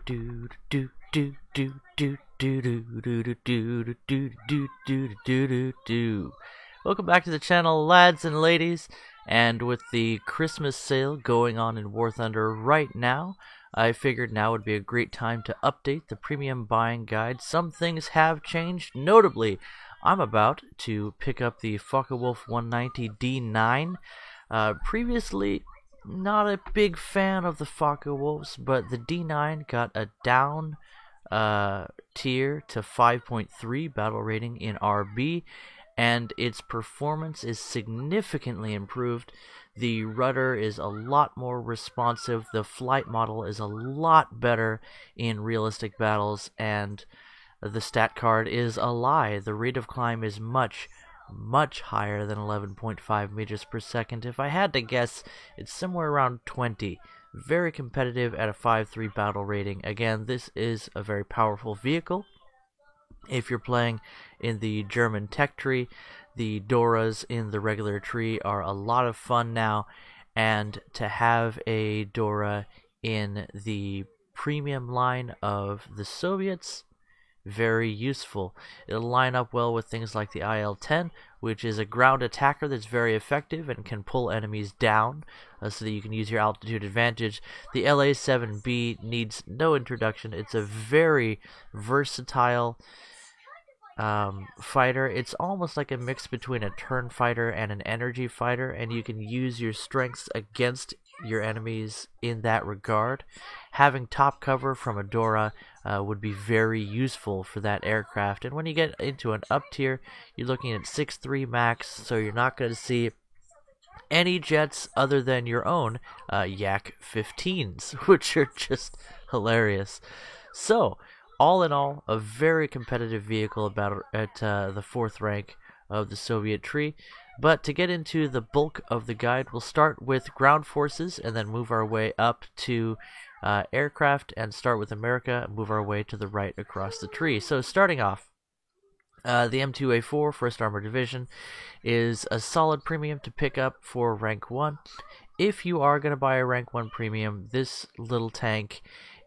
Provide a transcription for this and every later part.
do do do do do do do do do do do do do do do. Welcome back to the channel, lads and ladies. And with the Christmas sale going on in War Thunder right now, I figured now would be a great time to update the premium buying guide. Some things have changed. Notably, I'm about to pick up the Focke-Wulf 190 D9. Previously, not a big fan of the Focke-Wulfs, but the D9 got a down tier to 5.3 battle rating in RB, and its performance is significantly improved. The rudder is a lot more responsive, the flight model is a lot better in realistic battles, and the stat card is a lie. The rate of climb is much higher than 11.5 meters per second. If I had to guess, it's somewhere around 20. Very competitive at a 5.3 battle rating. Again, this is a very powerful vehicle. If you're playing in the German tech tree, the Doras in the regular tree are a lot of fun now, and to have a Dora in the premium line of the Soviets, very useful. It'll line up well with things like the IL-10, which is a ground attacker that's very effective and can pull enemies down so that you can use your altitude advantage. The LA-7B needs no introduction. It's a very versatile fighter. It's almost like a mix between a turn fighter and an energy fighter, and you can use your strengths against your enemies in that regard. Having top cover from a Dora would be very useful for that aircraft. And when you get into an up tier, you're looking at 6.3 max, so you're not going to see any jets other than your own Yak 15s, which are just hilarious. So, all in all, a very competitive vehicle at the 4th rank of the Soviet tree. But to get into the bulk of the guide, we'll start with ground forces and then move our way up to aircraft, and start with America and move our way to the right across the tree. So starting off, the M2A4 1st Armored Division is a solid premium to pick up for rank 1. If you are going to buy a rank 1 premium, this little tank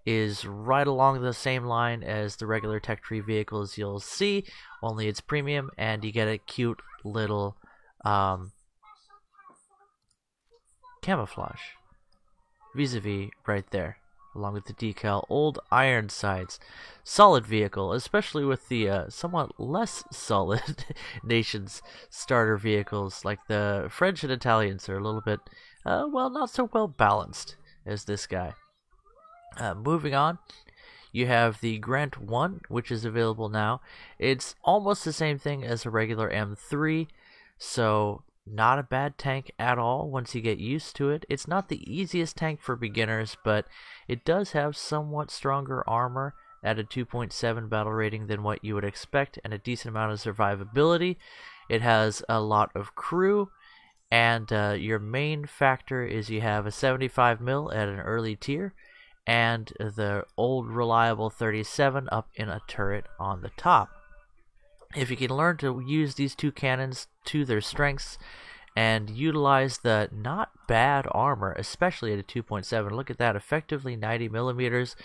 is right along the same line as the regular tech tree vehicles you'll see, only it's premium, and you get a cute little camouflage vis-a-vis right there, along with the decal. Old Ironsides, solid vehicle, especially with the somewhat less solid nations starter vehicles. Like the French and Italians are a little bit well, not so well balanced as this guy. Moving on, you have the Grant 1, which is available now. It's almost the same thing as a regular M3, so not a bad tank at all once you get used to it. It's not the easiest tank for beginners, but it does have somewhat stronger armor at a 2.7 battle rating than what you would expect, and a decent amount of survivability. It has a lot of crew, and your main factor is you have a 75 mil at an early tier, and the old reliable 37 up in a turret on the top. If you can learn to use these two cannons to their strengths and utilize the not bad armor, especially at a 2.7, look at that, effectively 90 millimeters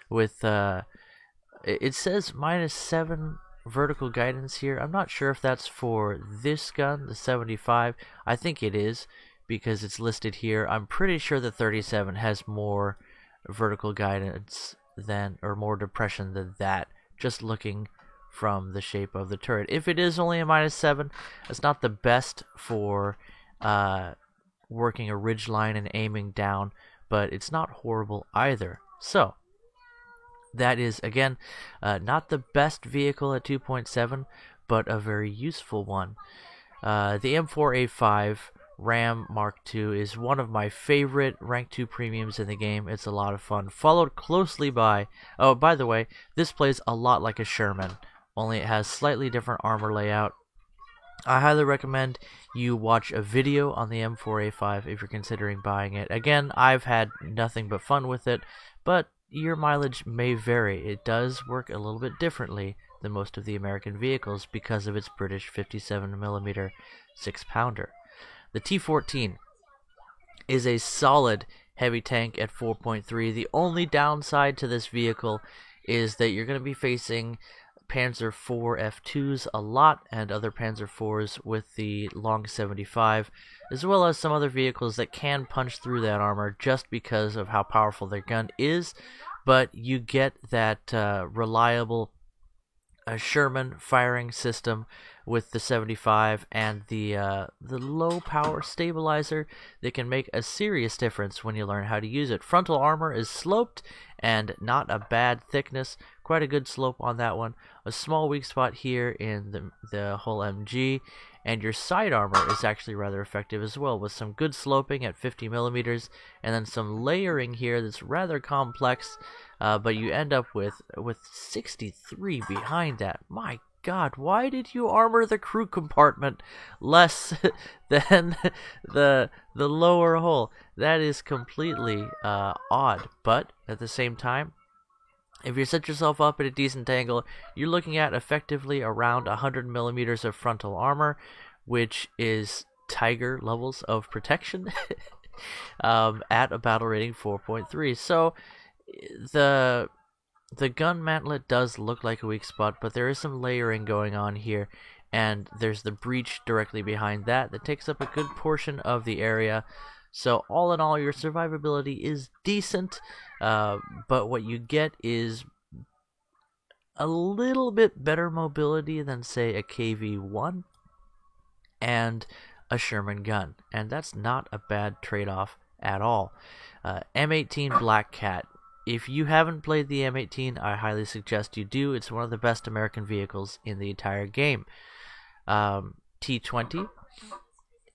with, it says -7 vertical guidance here. I'm not sure if that's for this gun, the 75. I think it is, because it's listed here. I'm pretty sure the 37 has more vertical guidance than, or more depression than that, just looking from the shape of the turret. If it is only a -7, it's not the best for working a ridge line and aiming down, but it's not horrible either. So that is, again, not the best vehicle at 2.7, but a very useful one. The M4A5 Ram Mark II is one of my favorite rank 2 premiums in the game. It's a lot of fun, followed closely by, oh, by the way, this plays a lot like a Sherman, only it has slightly different armor layout. I highly recommend you watch a video on the M4A5 if you're considering buying it. Again, I've had nothing but fun with it, but your mileage may vary. It does work a little bit differently than most of the American vehicles because of its British 57mm 6-pounder. The T-14 is a solid heavy tank at 4.3. The only downside to this vehicle is that you're going to be facing Panzer IV F2s a lot and other Panzer IVs with the long 75, as well as some other vehicles that can punch through that armor just because of how powerful their gun is. But you get that reliable Sherman firing system with the 75 and the low power stabilizer that can make a serious difference when you learn how to use it. Frontal armor is sloped and not a bad thickness, quite a good slope on that one. A small weak spot here in the whole MG, and your side armor is actually rather effective as well, with some good sloping at 50 millimeters and then some layering here that's rather complex. But you end up with 63 behind that. My God, why did you armor the crew compartment less than the lower hull? That is completely odd. But at the same time, if you set yourself up at a decent angle, you're looking at effectively around 100 millimeters of frontal armor, which is Tiger levels of protection at a battle rating 4.3. So the gun mantlet does look like a weak spot, but there is some layering going on here, and there's the breach directly behind that takes up a good portion of the area. So all in all, your survivability is decent, but what you get is a little bit better mobility than, say, a KV-1 and a Sherman gun, and that's not a bad trade-off at all. M18 Black Cat. If you haven't played the M18, I highly suggest you do. It's one of the best American vehicles in the entire game. T20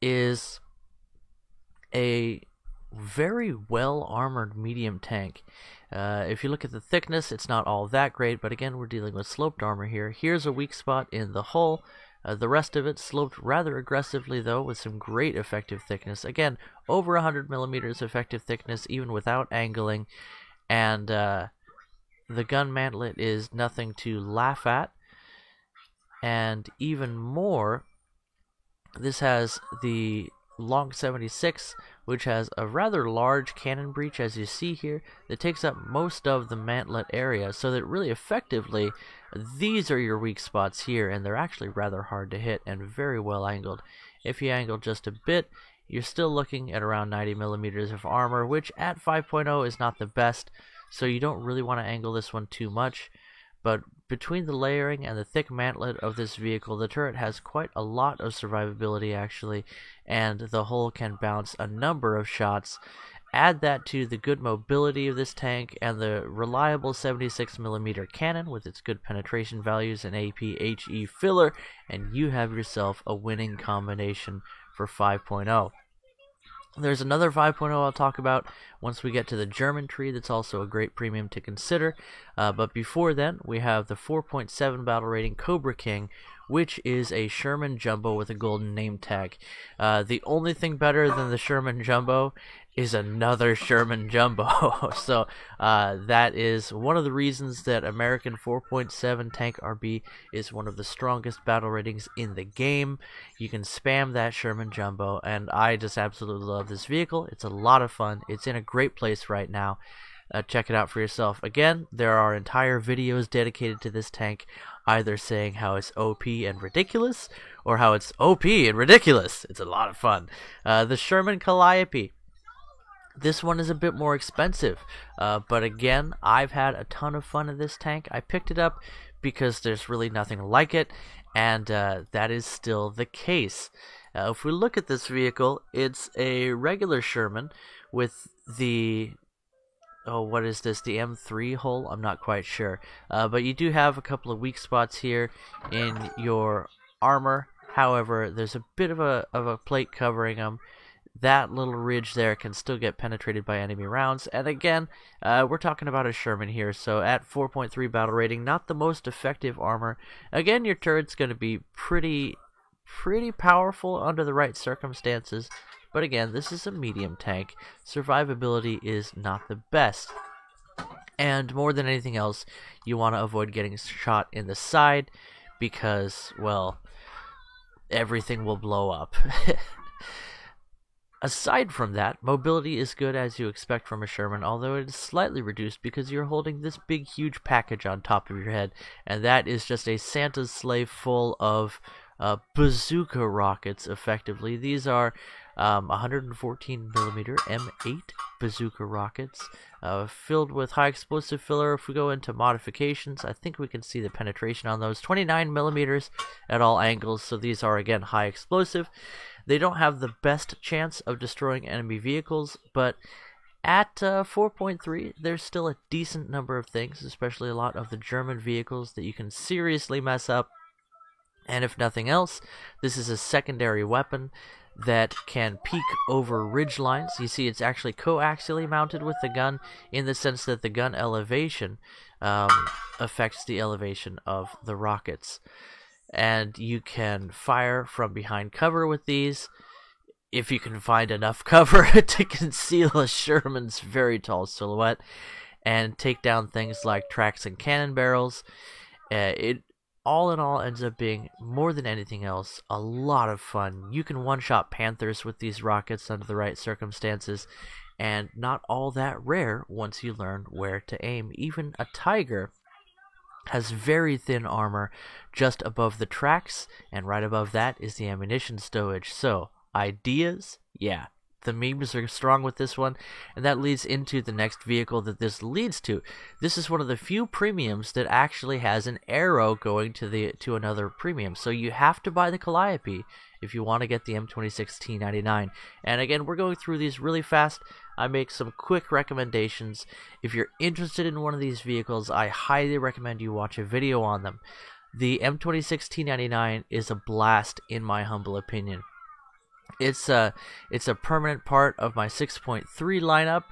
is a very well-armored medium tank. If you look at the thickness, it's not all that great, but again, we're dealing with sloped armor here. Here's a weak spot in the hull. The rest of it sloped rather aggressively, though, with some great effective thickness. Again, over 100 millimeters effective thickness, even without angling. And the gun mantlet is nothing to laugh at. And even more, this has the long 76, which has a rather large cannon breech, as you see here, that takes up most of the mantlet area, so that really effectively these are your weak spots here, and they're actually rather hard to hit and very well angled. If you angle just a bit, you're still looking at around 90 millimeters of armor, which at 5.0 is not the best, so you don't really want to angle this one too much. But between the layering and the thick mantlet of this vehicle, the turret has quite a lot of survivability actually, and the hull can bounce a number of shots. Add that to the good mobility of this tank and the reliable 76mm cannon with its good penetration values and AP-HE filler, and you have yourself a winning combination for 5.0. There's another 5.0 I'll talk about once we get to the German tree that's also a great premium to consider. But before then, we have the 4.7 battle rating Cobra King, which is a Sherman Jumbo with a golden name tag. The only thing better than the Sherman Jumbo is another Sherman Jumbo. So that is one of the reasons that American 4.7 Tank RB is one of the strongest battle ratings in the game. You can spam that Sherman Jumbo, and I just absolutely love this vehicle. It's a lot of fun. It's in a great place right now. Check it out for yourself. Again, there are entire videos dedicated to this tank, either saying how it's OP and ridiculous, or how it's OP and ridiculous. It's a lot of fun. The Sherman Calliope. This one is a bit more expensive, but again, I've had a ton of fun in this tank. I picked it up because there's really nothing like it, and that is still the case. If we look at this vehicle, it's a regular Sherman with the... oh, what is this? The M3 hull? I'm not quite sure. But you do have a couple of weak spots here in your armor. However, there's a bit of a plate covering them. That little ridge there can still get penetrated by enemy rounds. And again, we're talking about a Sherman here. So at 4.3 battle rating, not the most effective armor. Again, your turret's going to be pretty powerful under the right circumstances. But again, this is a medium tank. Survivability is not the best. And more than anything else, you want to avoid getting shot in the side because, well, everything will blow up. Aside from that, mobility is good as you expect from a Sherman, although it is slightly reduced because you're holding this big huge package on top of your head, and that is just a Santa's sleigh full of bazooka rockets, effectively. These are 114 millimeter M8 bazooka rockets, filled with high explosive filler. If we go into modifications, I think we can see the penetration on those. 29 millimeters at all angles, so these are again high explosive. They don't have the best chance of destroying enemy vehicles, but at 4.3, there's still a decent number of things, especially a lot of the German vehicles that you can seriously mess up. And if nothing else, this is a secondary weapon that can peek over ridge lines. You see, it's actually coaxially mounted with the gun in the sense that the gun elevation affects the elevation of the rockets. And you can fire from behind cover with these, if you can find enough cover to conceal a Sherman's very tall silhouette, and take down things like tracks and cannon barrels. It all in all ends up being, more than anything else, a lot of fun. You can one-shot Panthers with these rockets under the right circumstances, and not all that rare once you learn where to aim. Even a Tiger has very thin armor just above the tracks, and right above that is the ammunition stowage. So, ideas? Yeah. The memes are strong with this one, and that leads into the next vehicle that this leads to. This is one of the few premiums that actually has an arrow going to another premium. So you have to buy the Calliope if you want to get the M26 T99. And again, we're going through these really fast. I make some quick recommendations. If you're interested in one of these vehicles, I highly recommend you watch a video on them. The M26 T99 is a blast, in my humble opinion. It's a permanent part of my 6.3 lineup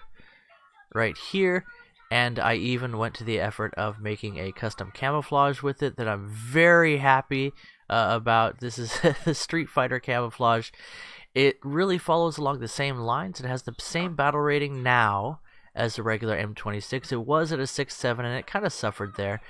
right here, and I even went to the effort of making a custom camouflage with it that I'm very happy about. This is the Street Fighter camouflage. It really follows along the same lines. It has the same battle rating now as the regular M26. It was at a 6.7, and it kind of suffered there.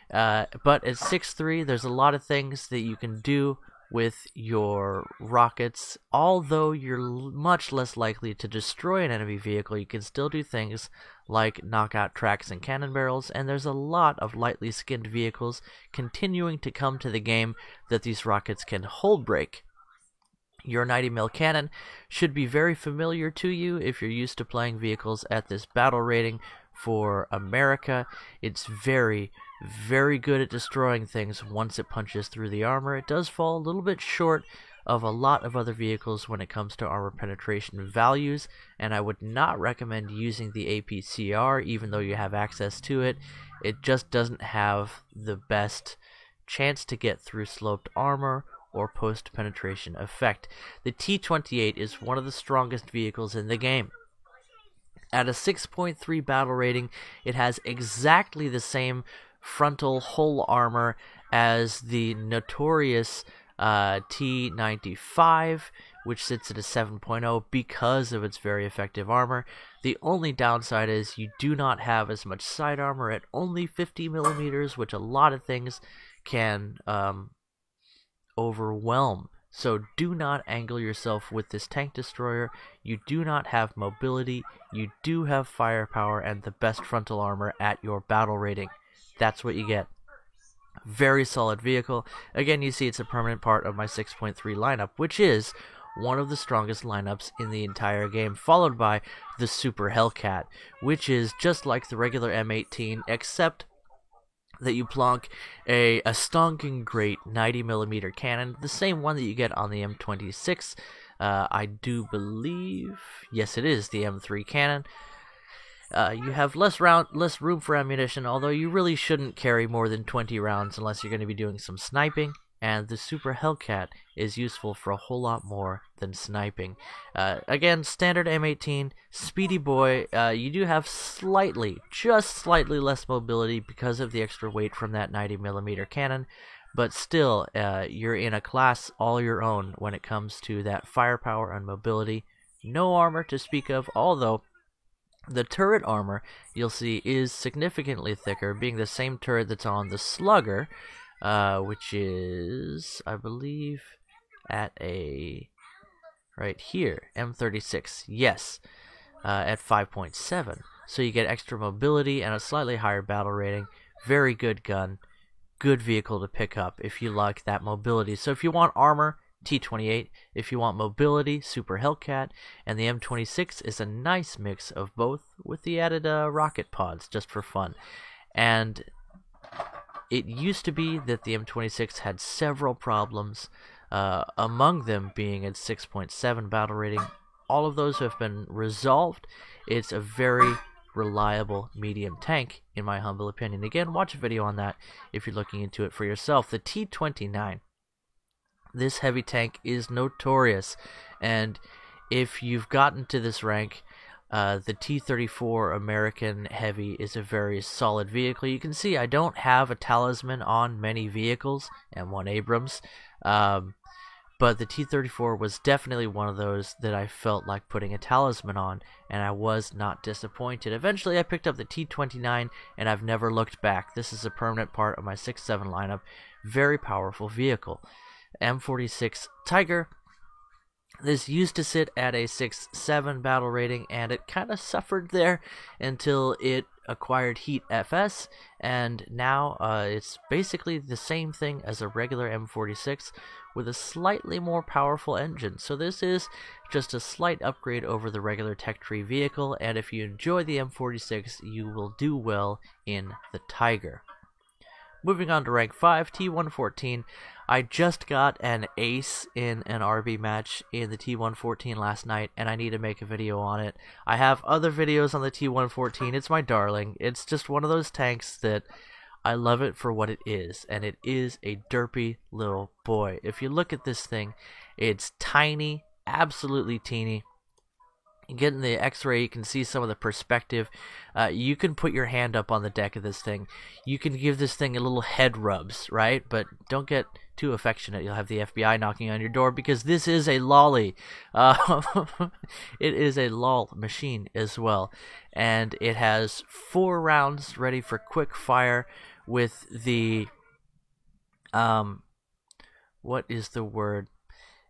But at 6.3, there's a lot of things that you can do with your rockets. Although you're much less likely to destroy an enemy vehicle, you can still do things like knock out tracks and cannon barrels, and there's a lot of lightly skinned vehicles continuing to come to the game that these rockets can hold break. Your 90mm cannon should be very familiar to you if you're used to playing vehicles at this battle rating for America. It's very, very good at destroying things once it punches through the armor. It does fall a little bit short of a lot of other vehicles when it comes to armor penetration values, and I would not recommend using the APCR even though you have access to it. It just doesn't have the best chance to get through sloped armor or post-penetration effect. The T28 is one of the strongest vehicles in the game. At a 6.3 battle rating, it has exactly the same frontal hull armor as the notorious T95, which sits at a 7.0 because of its very effective armor. The only downside is you do not have as much side armor at only 50mm, which a lot of things can overwhelm. So do not angle yourself with this tank destroyer. You do not have mobility. You do have firepower and the best frontal armor at your battle rating. That's what you get. Very solid vehicle. Again, you see it's a permanent part of my 6.3 lineup, which is one of the strongest lineups in the entire game, followed by the Super Hellcat, which is just like the regular M18, except that you plonk a stonking great 90mm cannon, the same one that you get on the M26. I do believe, yes, it is the M3 cannon. You have less room for ammunition, although you really shouldn't carry more than 20 rounds unless you're going to be doing some sniping. And the Super Hellcat is useful for a whole lot more than sniping. Again, standard M18, speedy boy. You do have just slightly less mobility because of the extra weight from that 90mm cannon, but still, you're in a class all your own when it comes to that firepower and mobility. No armor to speak of, although the turret armor, you'll see, is significantly thicker, being the same turret that's on the Slugger, which is, I believe, at a right here, M36, yes, at 5.7. So you get extra mobility and a slightly higher battle rating. Very good gun, good vehicle to pick up if you like that mobility. So if you want armor, T28. If you want mobility, Super Hellcat. And the M26 is a nice mix of both with the added rocket pods just for fun. And it used to be that the M26 had several problems, among them being its 6.7 battle rating. All of those have been resolved. It's a very reliable medium tank, in my humble opinion. Again, watch a video on that if you're looking into it for yourself. The T29. This heavy tank is notorious, and if you've gotten to this rank, the T-34 American Heavy is a very solid vehicle. You can see I don't have a talisman on many vehicles, M1 Abrams, but the T-34 was definitely one of those that I felt like putting a talisman on, and I was not disappointed. Eventually, I picked up the T-29, and I've never looked back. This is a permanent part of my 6.7 lineup. Very powerful vehicle. M46 Tiger. This used to sit at a 6.7 battle rating, and it kind of suffered there until it acquired Heat FS, and now it's basically the same thing as a regular M46 with a slightly more powerful engine. So this is just a slight upgrade over the regular Tech Tree vehicle, and if you enjoy the M46, you will do well in the Tiger. Moving on to rank 5, T114. I just got an ace in an RB match in the T114 last night, and I need to make a video on it. I have other videos on the T114. It's my darling. It's just one of those tanks that I love it for what it is, and it is a derpy little boy. If you look at this thing, it's tiny, absolutely teeny. You get in the X-ray, you can see some of the perspective. You can put your hand up on the deck of this thing. You can give this thing a little head rubs, right? But don't get too affectionate. You'll have the FBI knocking on your door because this is a lolly. It is a lol machine as well. And it has 4 rounds ready for quick fire with the... what is the word?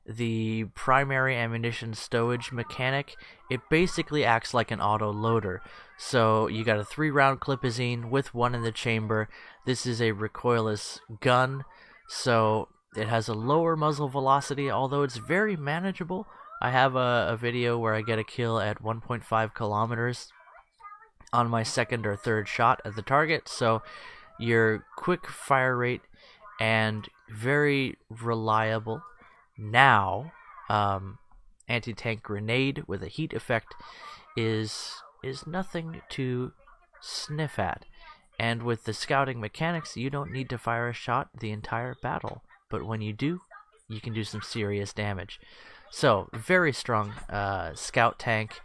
The primary ammunition stowage mechanic. It basically acts like an auto loader. So you got a 3-round clipazine with 1 in the chamber. This is a recoilless gun, so it has a lower muzzle velocity, although it's very manageable. I have a video where I get a kill at 1.5 kilometers on my 2nd or 3rd shot at the target, so your quick fire rate and very reliable. Now, anti-tank grenade with a heat effect is nothing to sniff at. And with the scouting mechanics, you don't need to fire a shot the entire battle. But when you do, you can do some serious damage. So, very strong scout tank.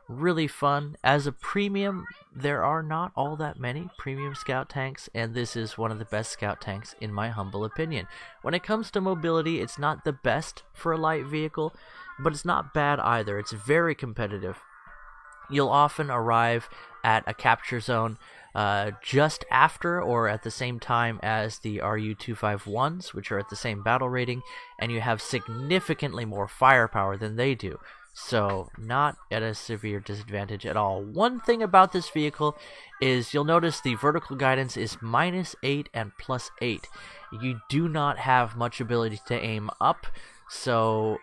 Really fun. As a premium, there are not all that many premium scout tanks, and this is one of the best scout tanks in my humble opinion. When it comes to mobility, it's not the best for a light vehicle, but it's not bad either. It's very competitive. You'll often arrive at a capture zone just after or at the same time as the RU-251s, which are at the same battle rating, and you have significantly more firepower than they do. So, not at a severe disadvantage at all. One thing about this vehicle is you'll notice the vertical guidance is -8 and +8. You do not have much ability to aim up, so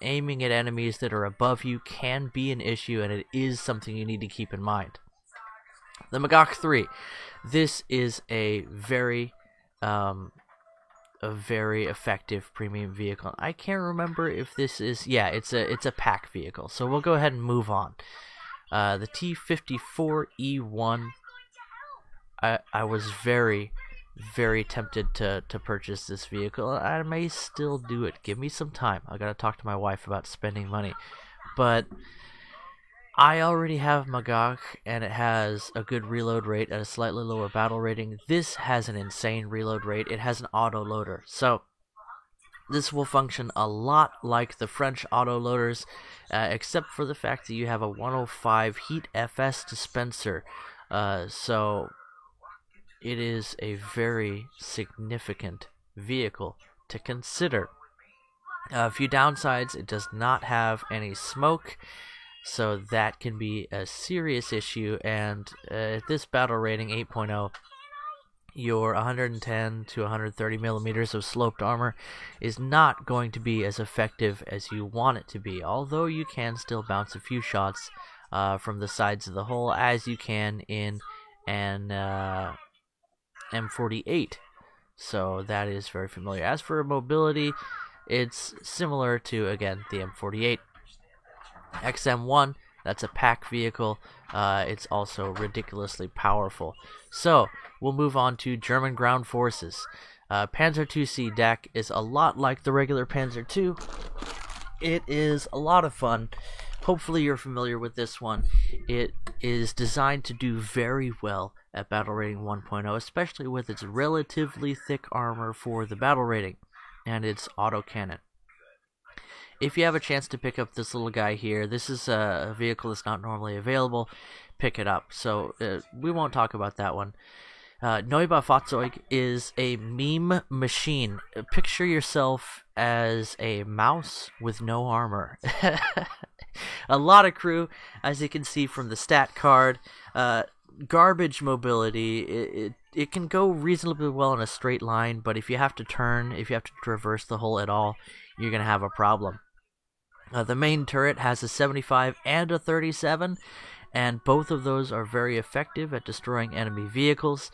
aiming at enemies that are above you can be an issue, and it is something you need to keep in mind. The Magach 3. This is a very effective premium vehicle. I can't remember if this is... Yeah, it's a pack vehicle. So we'll go ahead and move on. The T54E1. I was very, very tempted to purchase this vehicle. I may still do it. Give me some time. I gotta talk to my wife about spending money. But I already have Magach, and it has a good reload rate at a slightly lower battle rating. This has an insane reload rate. It has an auto loader. So this will function a lot like the French auto loaders, except for the fact that you have a 105 Heat FS dispenser. So it is a very significant vehicle to consider. A few downsides: it does not have any smoke, so that can be a serious issue. And at this battle rating 8.0, your 110 to 130 millimeters of sloped armor is not going to be as effective as you want it to be, although you can still bounce a few shots from the sides of the hull as you can in an M48. So that is very familiar. As for mobility, it's similar to, again, the M48. XM1, that's a pack vehicle. It's also ridiculously powerful. So we'll move on to German ground forces. Panzer II deck is a lot like the regular Panzer II. It is a lot of fun. Hopefully you're familiar with this one. It is designed to do very well at battle rating 1.0, especially with its relatively thick armor for the battle rating and its autocannon. If you have a chance to pick up this little guy here, this is a vehicle that's not normally available, pick it up. So we won't talk about that one. Neubafahrzeug is a meme machine. Picture yourself as a mouse with no armor. A lot of crew, as you can see from the stat card. Garbage mobility. It can go reasonably well in a straight line, but if you have to turn, if you have to traverse the hull at all, you're going to have a problem. The main turret has a 75 and a 37, and both of those are very effective at destroying enemy vehicles.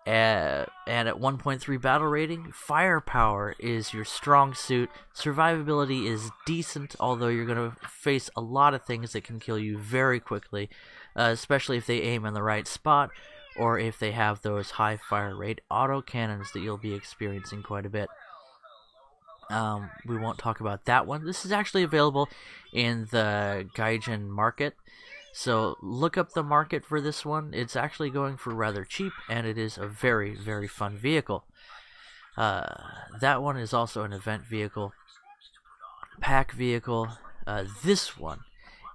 And at 1.3 battle rating, firepower is your strong suit. Survivability is decent, although you're going to face a lot of things that can kill you very quickly, especially if they aim in the right spot, or if they have those high fire rate autocannons that you'll be experiencing quite a bit. We won't talk about that one. This is actually available in the Gaijin market, so look up the market for this one. It's actually going for rather cheap, and it is a very, very fun vehicle. That one is also an event vehicle, pack vehicle. This one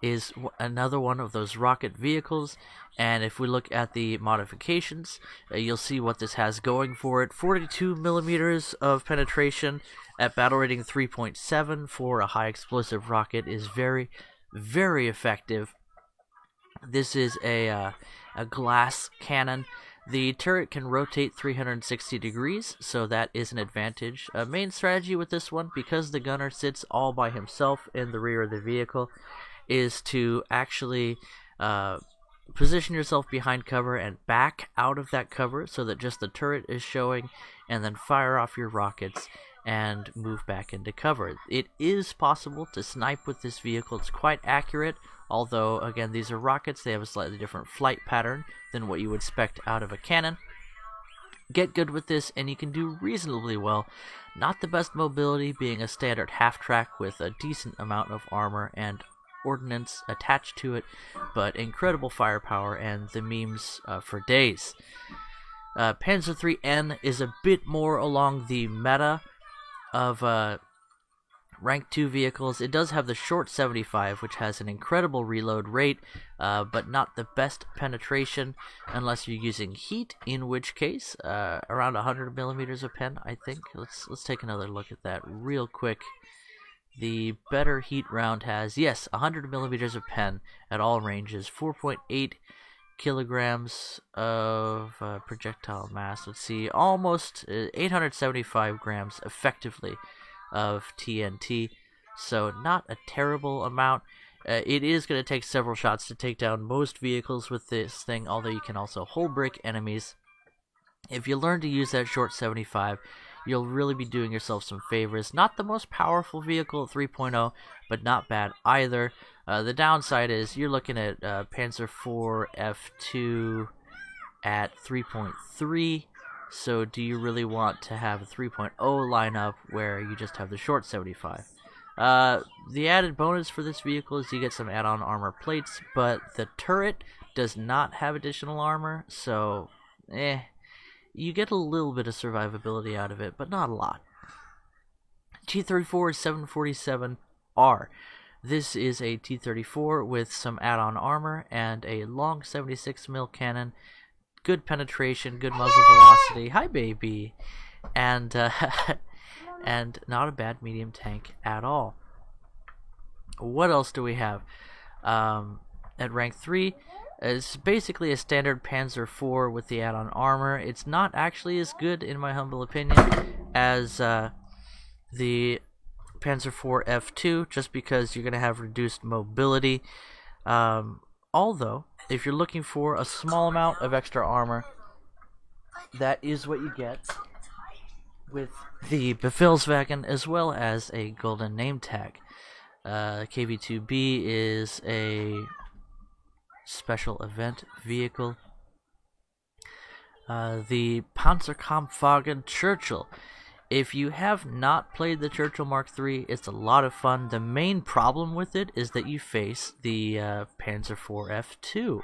is another one of those rocket vehicles, and if we look at the modifications, you'll see what this has going for it. 42 millimeters of penetration at battle rating 3.7 for a high explosive rocket is very, very effective. This is a glass cannon. The turret can rotate 360 degrees, so that is an advantage. Main strategy with this one, because the gunner sits all by himself in the rear of the vehicle, is to actually position yourself behind cover and back out of that cover so that just the turret is showing, and then fire off your rockets and move back into cover. It is possible to snipe with this vehicle. It's quite accurate, although, again, these are rockets. They have a slightly different flight pattern than what you would expect out of a cannon. Get good with this, and you can do reasonably well. Not the best mobility, being a standard half-track with a decent amount of armor and ordnance attached to it, but incredible firepower and the memes for days. Panzer IIIN is a bit more along the meta of rank 2 vehicles. It does have the short 75, which has an incredible reload rate, but not the best penetration unless you're using heat, in which case around 100 millimeters of pen, I think. Let's take another look at that real quick. The better heat round has, yes, 100 millimeters of pen at all ranges, 4.8 kilograms of projectile mass. Let's see, almost 875 grams effectively of TNT, so not a terrible amount. It is going to take several shots to take down most vehicles with this thing, although you can also hull break enemies. If you learn to use that short 75, you'll really be doing yourself some favors. Not the most powerful vehicle at 3.0, but not bad either. The downside is you're looking at Panzer IV F2 at 3.3, so do you really want to have a 3.0 lineup where you just have the short 75? The added bonus for this vehicle is you get some add-on armor plates, but the turret does not have additional armor, so you get a little bit of survivability out of it, but not a lot. T-34 747R. This is a T-34 with some add-on armor and a long 76mm cannon. Good penetration, good muzzle velocity. Hi, baby. And and not a bad medium tank at all. What else do we have? At rank 3, it's basically a standard Panzer IV with the add-on armor. It's not actually as good, in my humble opinion, as the Panzer IV F2, just because you're going to have reduced mobility. Although, if you're looking for a small amount of extra armor, that is what you get with the Befehlswagen, as well as a golden name tag. KV-2B is a special event vehicle. The Panzerkampfwagen Churchill. If you have not played the Churchill Mark III, it's a lot of fun. The main problem with it is that you face the Panzer IV F2,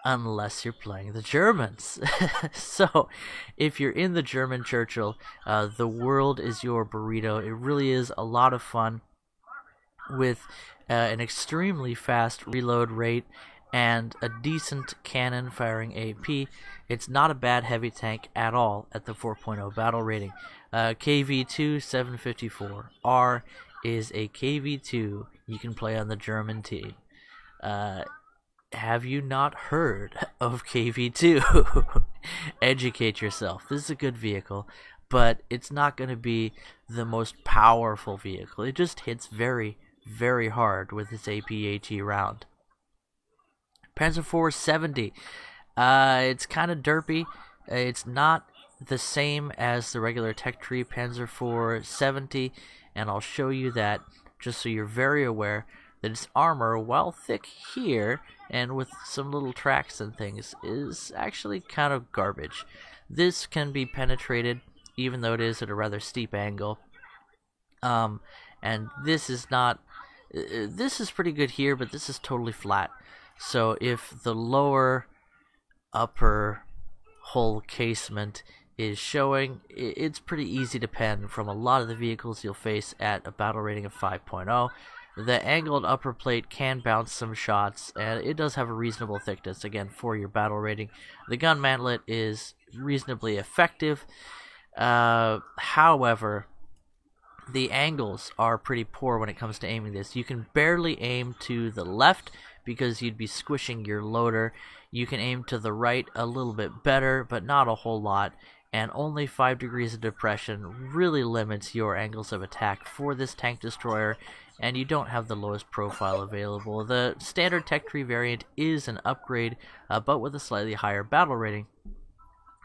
unless you're playing the Germans. So, if you're in the German Churchill, the world is your burrito. It really is a lot of fun with an extremely fast reload rate and a decent cannon firing AP. It's not a bad heavy tank at all at the 4.0 battle rating. KV-2 754R is a KV-2 you can play on the German team. Have you not heard of KV-2? Educate yourself. This is a good vehicle, but it's not going to be the most powerful vehicle. It just hits very, very hard with its AP-AT round. Panzer IV 70. It's kind of derpy. It's not the same as the regular tech tree Panzer IV 70, and I'll show you that just so you're very aware that its armor, while thick here and with some little tracks and things, is actually kind of garbage. This can be penetrated, even though it is at a rather steep angle. And this is not. This is pretty good here, but this is totally flat. So if the lower upper hull casement is showing, it's pretty easy to pen from a lot of the vehicles you'll face at a battle rating of 5.0. The angled upper plate can bounce some shots, and it does have a reasonable thickness, again, for your battle rating. The gun mantlet is reasonably effective. However, the angles are pretty poor when it comes to aiming this. You can barely aim to the left because you'd be squishing your loader. You can aim to the right a little bit better, but not a whole lot. And only 5 degrees of depression really limits your angles of attack for this tank destroyer, and you don't have the lowest profile available. The standard tech tree variant is an upgrade, but with a slightly higher battle rating.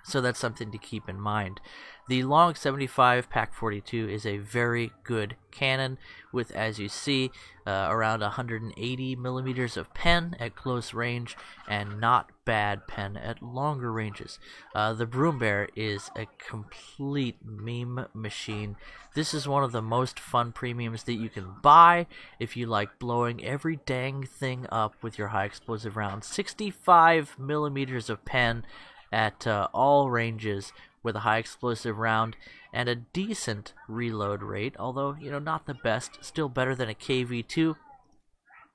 So that's something to keep in mind. The Long 75 Pak 42 is a very good cannon with, as you see, around 180 millimeters of pen at close range and not bad pen at longer ranges. The Brummbär is a complete meme machine. This is one of the most fun premiums that you can buy if you like blowing every dang thing up with your high explosive rounds. 65 millimeters of pen at all ranges with a high explosive round and a decent reload rate, although, you know, not the best, still better than a KV-2,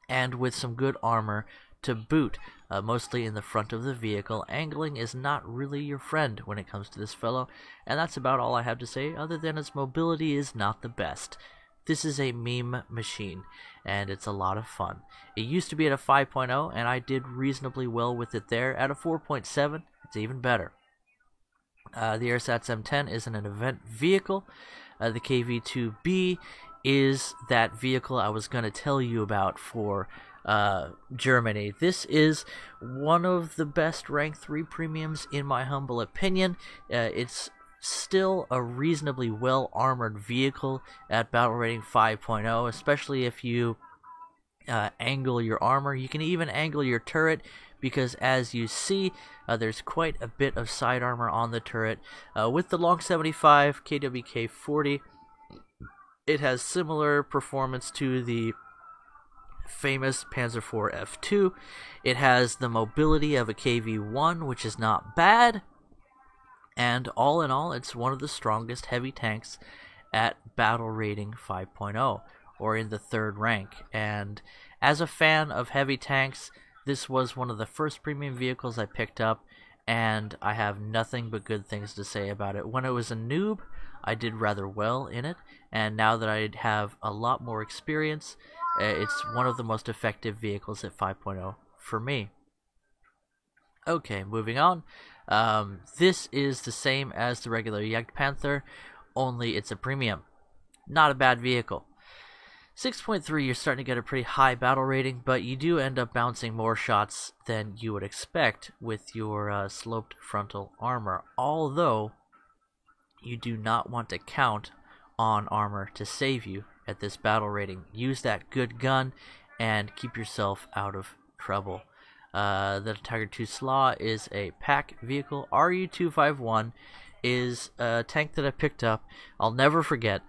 and with some good armor to boot, mostly in the front of the vehicle. Angling is not really your friend when it comes to this fellow, and that's about all I have to say, other than its mobility is not the best. This is a meme machine, and it's a lot of fun. It used to be at a 5.0, and I did reasonably well with it there. At a 4.7, it's even better. The Ersatz M10 is an event vehicle. The KV-2B is that vehicle I was going to tell you about for Germany. This is one of the best rank 3 premiums in my humble opinion. It's still a reasonably well armored vehicle at battle rating 5.0, especially if you angle your armor. You can even angle your turret, because as you see, there's quite a bit of side armor on the turret. With the Long 75 KWK 40, it has similar performance to the famous Panzer IV F2. It has the mobility of a KV-1, which is not bad, and all in all, it's one of the strongest heavy tanks at battle rating 5.0, or in the 3rd rank. And as a fan of heavy tanks, this was one of the first premium vehicles I picked up, and I have nothing but good things to say about it. When I was a noob, I did rather well in it, and now that I have a lot more experience, it's one of the most effective vehicles at 5.0 for me. Okay, moving on. This is the same as the regular Jagdpanther, only it's a premium. Not a bad vehicle. 6.3, you're starting to get a pretty high battle rating, but you do end up bouncing more shots than you would expect with your sloped frontal armor, although you do not want to count on armor to save you at this battle rating. Use that good gun and keep yourself out of trouble. The Tiger II Slaw is a pack vehicle. RU-251 is a tank that I picked up. I'll never forget.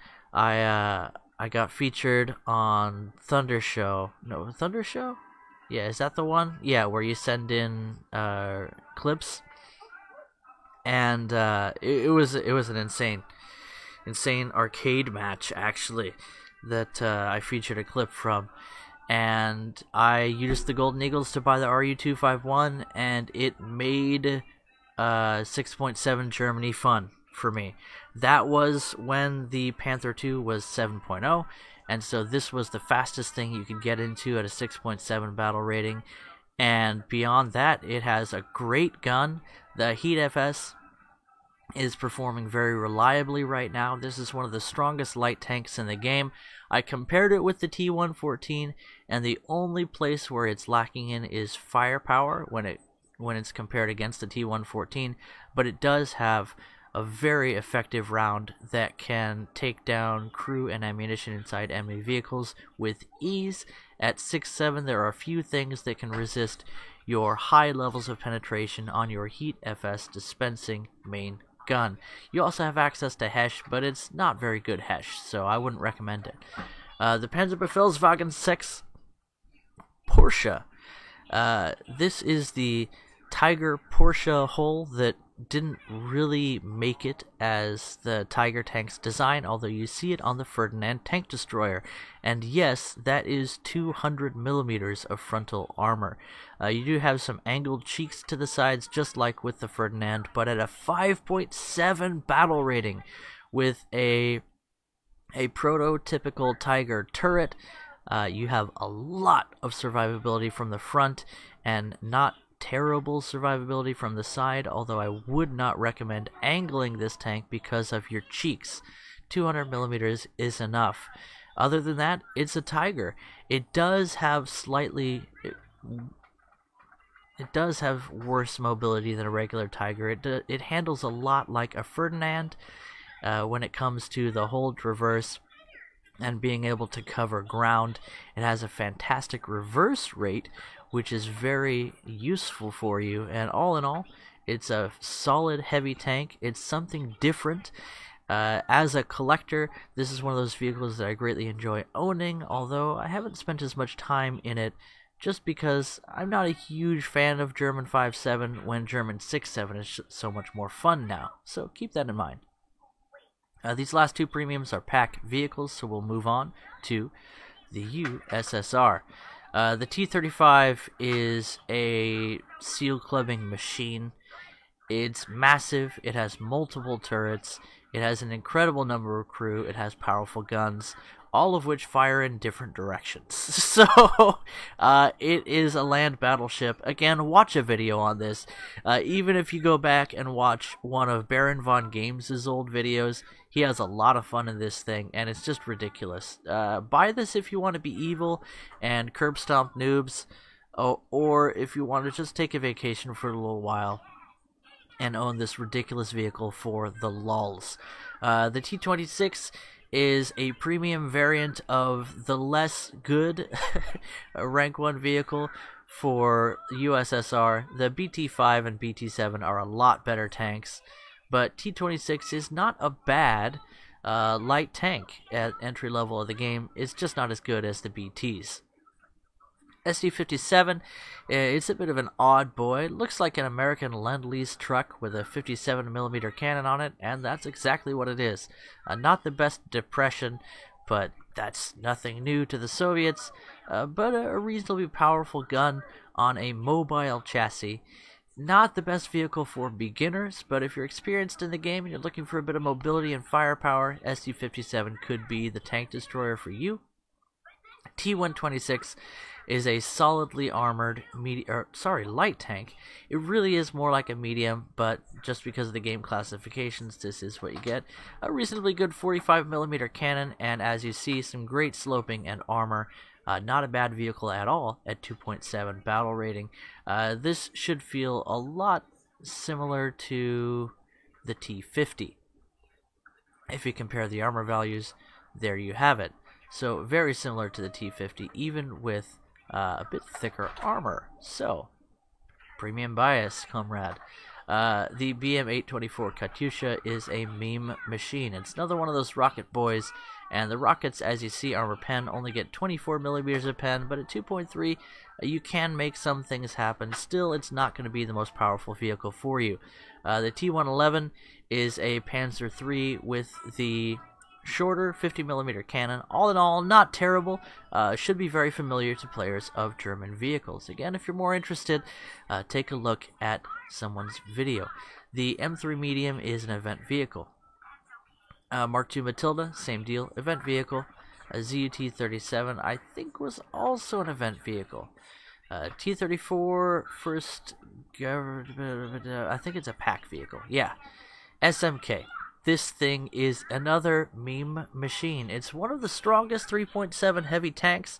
I got featured on Thunder Show. No, Thunder Show? Yeah, is that the one? Yeah, where you send in clips. And it was an insane arcade match, actually, that I featured a clip from. And I used the Golden Eagles to buy the RU-251, and it made 6.7 Germany fun for me. That was when the Panther II was 7.0, and so this was the fastest thing you could get into at a 6.7 battle rating. And beyond that, it has a great gun. The Heat FS is performing very reliably right now. This is one of the strongest light tanks in the game. I compared it with the T114, and the only place where it's lacking in is firepower when it's compared against the T114, but it does have a very effective round that can take down crew and ammunition inside enemy vehicles with ease. At 6.7, there are a few things that can resist your high levels of penetration on your Heat FS dispensing main gun. You also have access to Hesh, but it's not very good Hesh, so I wouldn't recommend it. The Panzerbefehlswagen 6 Porsche. This is the Tiger Porsche hull that didn't really make it as the Tiger tank's design, although you see it on the Ferdinand tank destroyer. And yes, that is 200 millimeters of frontal armor. You do have some angled cheeks to the sides, just like with the Ferdinand, but at a 5.7 battle rating with a prototypical Tiger turret, you have a lot of survivability from the front and not terrible survivability from the side, although I would not recommend angling this tank because of your cheeks. 200 millimeters is enough. Other than that, it's a Tiger. It does have worse mobility than a regular Tiger. It handles a lot like a Ferdinand when it comes to the hold reverse and being able to cover ground. It has a fantastic reverse rate, which is very useful for you, and all in all, it's a solid heavy tank. It's something different. As a collector, this is one of those vehicles that I greatly enjoy owning, although I haven't spent as much time in it just because I'm not a huge fan of German 5.7 when German 6.7 is so much more fun now, so keep that in mind. These last two premiums are pack vehicles, so we'll move on to the USSR. The T-35 is a seal clubbing machine. It's massive, it has multiple turrets, it has an incredible number of crew, it has powerful guns, all of which fire in different directions. So, it is a land battleship. Again, watch a video on this. Even if you go back and watch one of Baron von Games' old videos, he has a lot of fun in this thing, and it's just ridiculous. Buy this if you want to be evil and curb stomp noobs, or if you want to just take a vacation for a little while and own this ridiculous vehicle for the lulz. The T-26 is a premium variant of the less good rank 1 vehicle for USSR. The BT-5 and BT-7 are a lot better tanks, but T-26 is not a bad light tank at entry level of the game. It's just not as good as the BTs. SD-57, it's a bit of an odd boy. It looks like an American Lend-Lease truck with a 57mm cannon on it, and that's exactly what it is. Not the best depression, but that's nothing new to the Soviets, but a reasonably powerful gun on a mobile chassis. Not the best vehicle for beginners, but if you're experienced in the game and you're looking for a bit of mobility and firepower, SU-57 could be the tank destroyer for you. T-126 is a solidly armored light tank. It really is more like a medium, but just because of the game classifications, this is what you get. A reasonably good 45mm cannon, and as you see, some great sloping and armor. Not a bad vehicle at all at 2.7 battle rating. This should feel a lot similar to the T-50. If you compare the armor values, there you have it. So very similar to the T-50, even with a bit thicker armor. So, premium bias, comrade. The BM-824 Katyusha is a meme machine. It's another one of those rocket boys, and the rockets, as you see, armor pen only get 24mm of pen, but at 2.3, you can make some things happen. Still, it's not going to be the most powerful vehicle for you. The T-111 is a Panzer III with the shorter 50mm cannon. All in all, not terrible. Should be very familiar to players of German vehicles. Again, if you're more interested, take a look at someone's video. The M3 Medium is an event vehicle. Mark II Matilda, same deal, event vehicle. ZUT-37, I think, was also an event vehicle. T-34, first, I think it's a pack vehicle. Yeah. SMK. This thing is another meme machine. It's one of the strongest 3.7 heavy tanks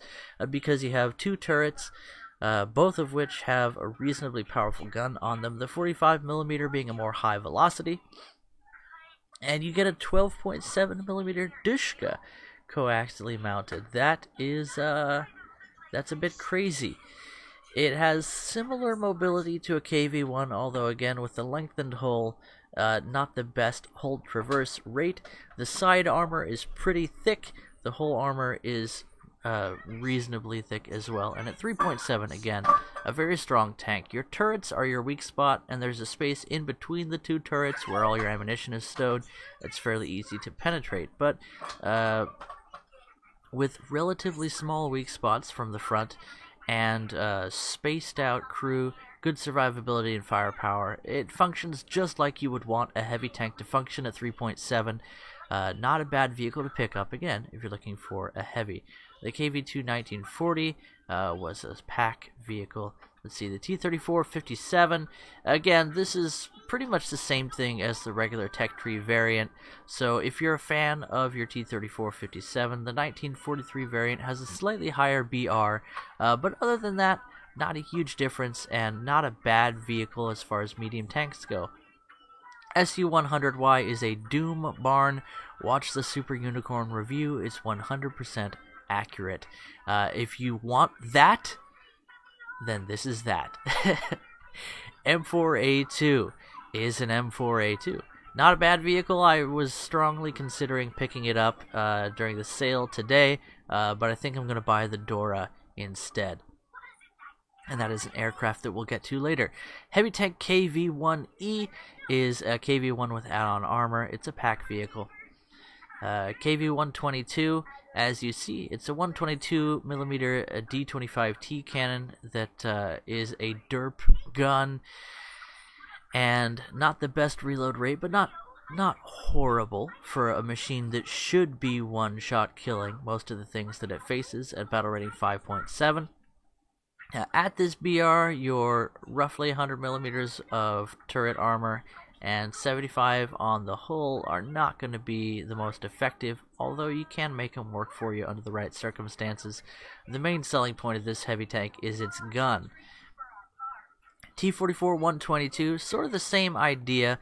because you have two turrets, both of which have a reasonably powerful gun on them. The 45mm being a more high velocity. And you get a 12.7mm Dushka coaxially mounted. That is, that's a bit crazy. It has similar mobility to a KV-1, although again with the lengthened hull, not the best hold traverse rate. The side armor is pretty thick. The whole armor is reasonably thick as well. And at 3.7, again, a very strong tank. Your turrets are your weak spot, and there's a space in between the two turrets where all your ammunition is stowed. It's fairly easy to penetrate. But with relatively small weak spots from the front and spaced out crew, good survivability and firepower, it functions just like you would want a heavy tank to function at 3.7. Not a bad vehicle to pick up, again, if you're looking for a heavy. The KV-2 1940 was a pack vehicle. Let's see, the T-34-57. Again, this is pretty much the same thing as the regular Tech Tree variant. So if you're a fan of your T-34-57, the 1943 variant has a slightly higher BR. But other than that, not a huge difference and not a bad vehicle as far as medium tanks go. SU-100Y is a Doom barn. Watch the Super Unicorn review. It's 100% accurate. If you want that, then this is that. M4A2 is an M4A2. Not a bad vehicle. I was strongly considering picking it up during the sale today, but I think I'm going to buy the Dora instead. And that is an aircraft that we'll get to later. Heavy Tank KV-1E is a KV-1 with add-on armor. It's a pack vehicle. KV-122, as you see, it's a 122mm D25T cannon that is a derp gun, and not the best reload rate, but not horrible for a machine that should be one-shot killing most of the things that it faces at battle rating 5.7. At this BR, your roughly 100mm of turret armor and 75 on the hull are not going to be the most effective, although you can make them work for you under the right circumstances. The main selling point of this heavy tank is its gun. T-44-122, sort of the same idea.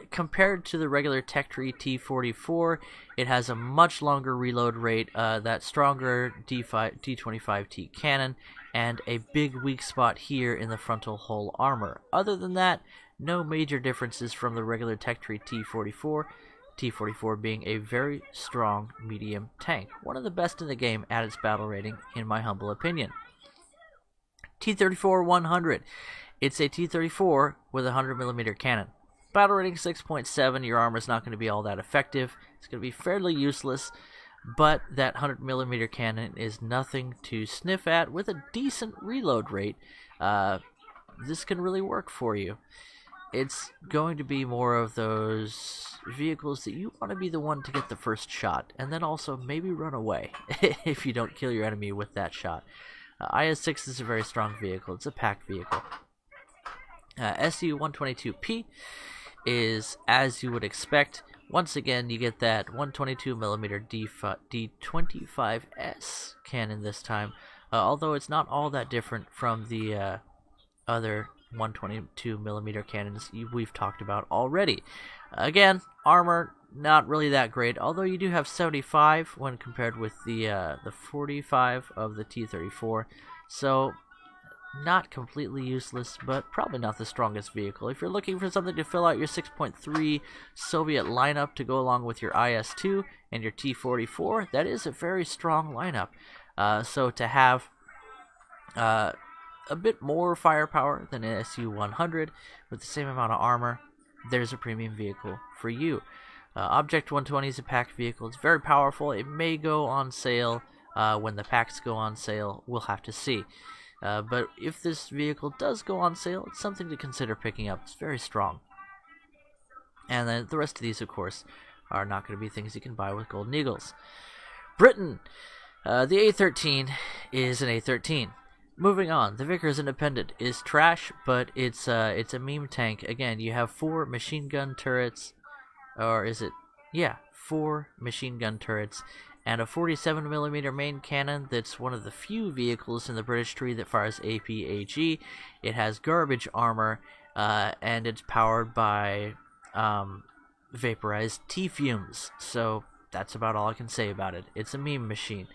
Compared to the regular Tech Tree T-44, it has a much longer reload rate, that stronger D25T cannon, and a big weak spot here in the frontal hull armor. Other than that, no major differences from the regular Tech Tree T-44, T-44 being a very strong medium tank. One of the best in the game at its battle rating, in my humble opinion. T-34-100. It's a T-34 with a 100mm cannon. Battle rating 6.7, your armor's not going to be all that effective. It's going to be fairly useless, but that 100mm cannon is nothing to sniff at with a decent reload rate. this can really work for you. It's going to be more of those vehicles that you want to be the one to get the first shot, and then also maybe run away if you don't kill your enemy with that shot. IS-6 is a very strong vehicle. It's a pack vehicle. SU-122P is, as you would expect, once again you get that 122mm D25S cannon this time, although it's not all that different from the other 122mm cannons we've talked about already. Again, armor not really that great, although you do have 75 when compared with the 45 of the T-34, so not completely useless, but probably not the strongest vehicle. If you're looking for something to fill out your 6.3 Soviet lineup to go along with your IS-2 and your T-44, that is a very strong lineup. So to have a bit more firepower than an SU-100 with the same amount of armor, there's a premium vehicle for you. Object 120 is a pack vehicle. It's very powerful. It may go on sale when the packs go on sale. We'll have to see. But if this vehicle does go on sale, it's something to consider picking up. It's very strong. And then the rest of these, of course, are not going to be things you can buy with Golden Eagles. Britain. The A-13 is an A-13. Moving on, the Vickers Independent is trash, but it's a meme tank. Again, you have 4 machine gun turrets, or is it? Yeah, 4 machine gun turrets, and a 47mm main cannon that's one of the few vehicles in the British tree that fires APAG. It has garbage armor, and it's powered by vaporized T-fumes. So that's about all I can say about it. It's a meme machine.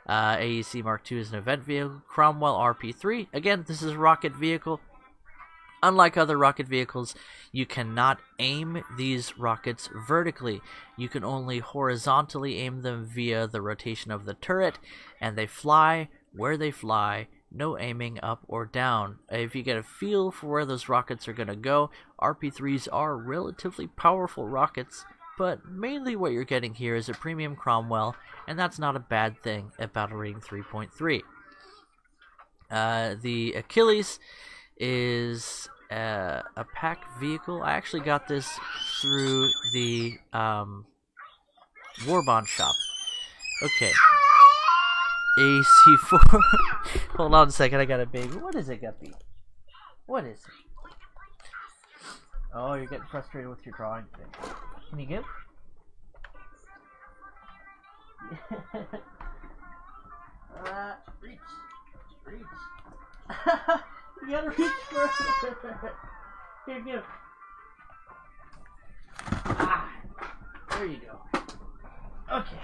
AEC Mark II is an event vehicle. Cromwell RP3. Again, this is a rocket vehicle. Unlike other rocket vehicles, you cannot aim these rockets vertically. You can only horizontally aim them via the rotation of the turret, and they fly where they fly, no aiming up or down. If you get a feel for where those rockets are going to go, RP3s are relatively powerful rockets, but mainly what you're getting here is a premium Cromwell, and that's not a bad thing at Battle Rating 3.3. The Achilles is a pack vehicle. I actually got this through the Warbond shop. Okay. AC4. Hold on a second, I got a baby. What is it, Guppy? What is it? Oh, you're getting frustrated with your drawing thing. Can you give? Reach. You gotta reach first. Here, give. There you go. Okay.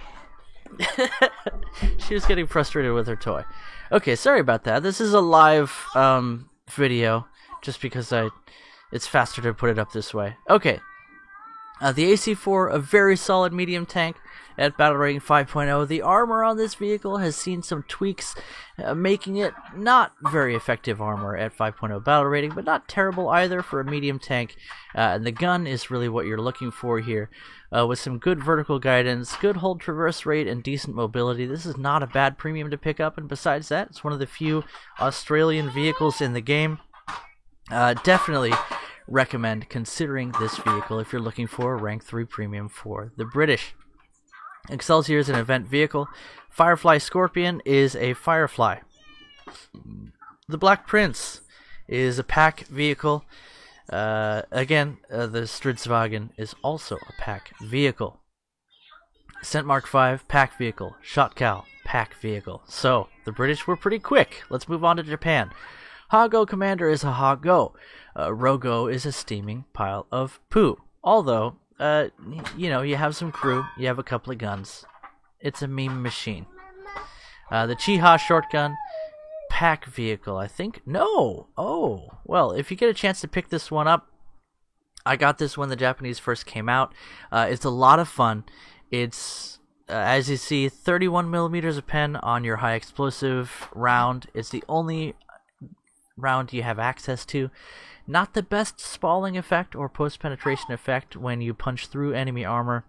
She was getting frustrated with her toy. Okay, sorry about that. This is a live video, just because it's faster to put it up this way. Okay. The AC4, a very solid medium tank at Battle Rating 5.0. The armor on this vehicle has seen some tweaks, making it not very effective armor at 5.0 Battle Rating, but not terrible either for a medium tank. And the gun is really what you're looking for here. With some good vertical guidance, good hold traverse rate, and decent mobility, this is not a bad premium to pick up, and besides that, it's one of the few Australian vehicles in the game. Definitely recommend considering this vehicle if you're looking for a rank 3 premium for the British. Excelsior is an event vehicle. Firefly Scorpion is a Firefly. The Black Prince is a pack vehicle. Again, the Stridswagen is also a pack vehicle. Cent Mark V, pack vehicle. Shotcal, pack vehicle. So, the British were pretty quick. Let's move on to Japan. Hago Commander is a Hago. Rogo is a steaming pile of poo. Although, you have some crew, you have a couple of guns. It's a meme machine. The Chiha shotgun, pack vehicle, I think. No! Oh, well, if you get a chance to pick this one up, I got this when the Japanese first came out. It's a lot of fun. It's, as you see, 31mm of pen on your high explosive round. It's the only round you have access to. Not the best spalling effect or post-penetration effect when you punch through enemy armor,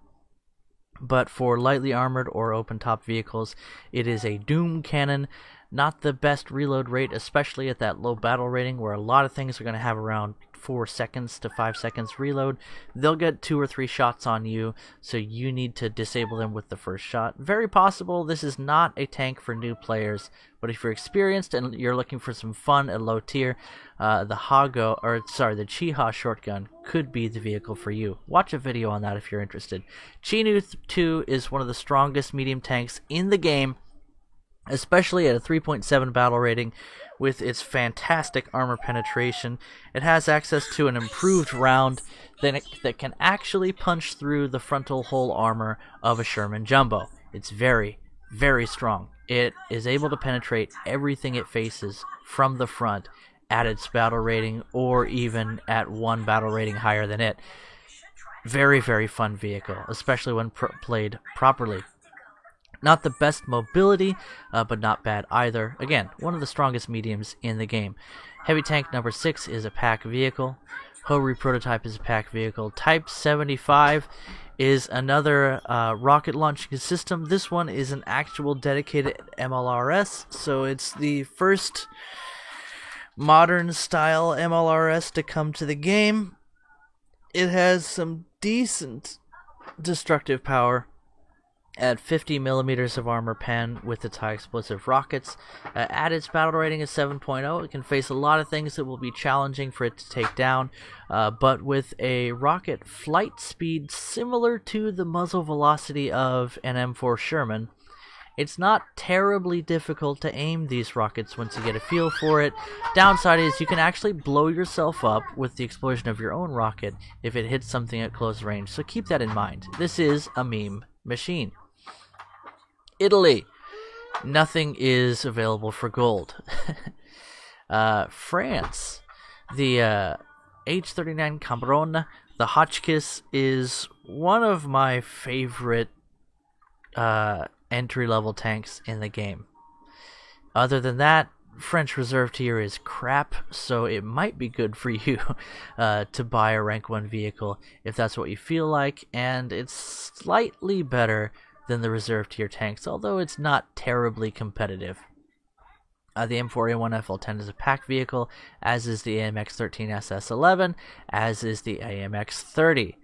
but for lightly armored or open-top vehicles, it is a doom cannon. Not the best reload rate, especially at that low battle rating where a lot of things are going to have around 4 seconds to 5 seconds reload. They'll get 2 or 3 shots on you, so you need to disable them with the first shot. Very possible this is not a tank for new players, but if you're experienced and you're looking for some fun at low tier, the Chiha shotgun could be the vehicle for you. Watch a video on that if you're interested. Chi-Nu 2 is one of the strongest medium tanks in the game, especially at a 3.7 battle rating. With its fantastic armor penetration, it has access to an improved round that can actually punch through the frontal hull armor of a Sherman Jumbo. It's very, very strong. It is able to penetrate everything it faces from the front at its battle rating, or even at 1 battle rating higher than it. Very, very fun vehicle, especially when played properly. Not the best mobility, but not bad either. Again, one of the strongest mediums in the game. Heavy Tank number 6 is a pack vehicle. Ho-Ri Prototype is a pack vehicle. Type 75 is another rocket launching system. This one is an actual dedicated MLRS, so it's the first modern style MLRS to come to the game. It has some decent destructive power at 50 millimeters of armor pen with its high explosive rockets. At its battle rating of 7.0, it can face a lot of things that will be challenging for it to take down, but with a rocket flight speed similar to the muzzle velocity of an M4 Sherman, it's not terribly difficult to aim these rockets once you get a feel for it. Downside is you can actually blow yourself up with the explosion of your own rocket if it hits something at close range, so keep that in mind. This is a meme machine. Italy. Nothing is available for gold. France. The H39 Cambronne, the Hotchkiss, is one of my favorite entry-level tanks in the game. Other than that, French Reserve tier is crap, so it might be good for you to buy a rank 1 vehicle if that's what you feel like, and it's slightly better than the reserve tier tanks, although it's not terribly competitive. The M4A1 FL10 is a pack vehicle, as is the AMX-13 SS11, as is the AMX-30.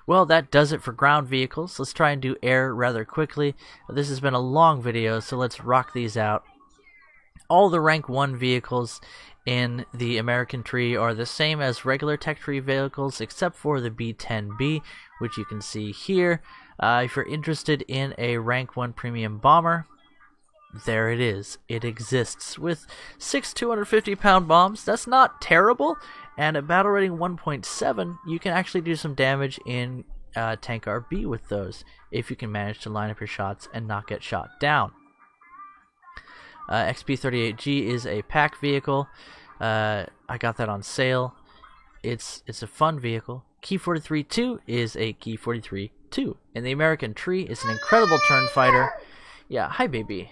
Well, that does it for ground vehicles. Let's try and do air rather quickly. This has been a long video, so let's rock these out. All the rank 1 vehicles in the American tree are the same as regular tech tree vehicles, except for the B-10B, which you can see here. If you're interested in a rank 1 premium bomber, there it is. It exists with 6 250-pound bombs. That's not terrible, and at battle rating 1.7, you can actually do some damage in Tank RB with those, if you can manage to line up your shots and not get shot down. XP38G is a pack vehicle. I got that on sale. It's a fun vehicle. Key 43-2 is a Key 43-2. In the American tree, it's an incredible turn fighter. Yeah, hi baby.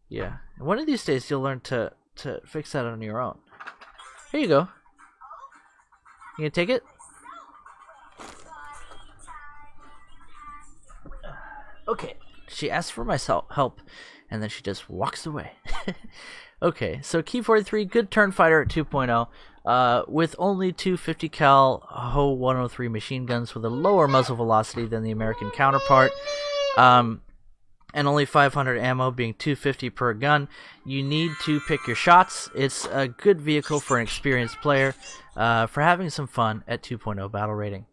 Yeah, one of these days you'll learn to fix that on your own. Here you go. You gonna take it? Okay. She asks for my help, and then she just walks away. Okay, so Key 43, good turn fighter at 2.0, with only 250 cal Ho 103 machine guns with a lower muzzle velocity than the American counterpart, and only 500 ammo, being 250 per gun. You need to pick your shots. It's a good vehicle for an experienced player, for having some fun at 2.0 battle rating.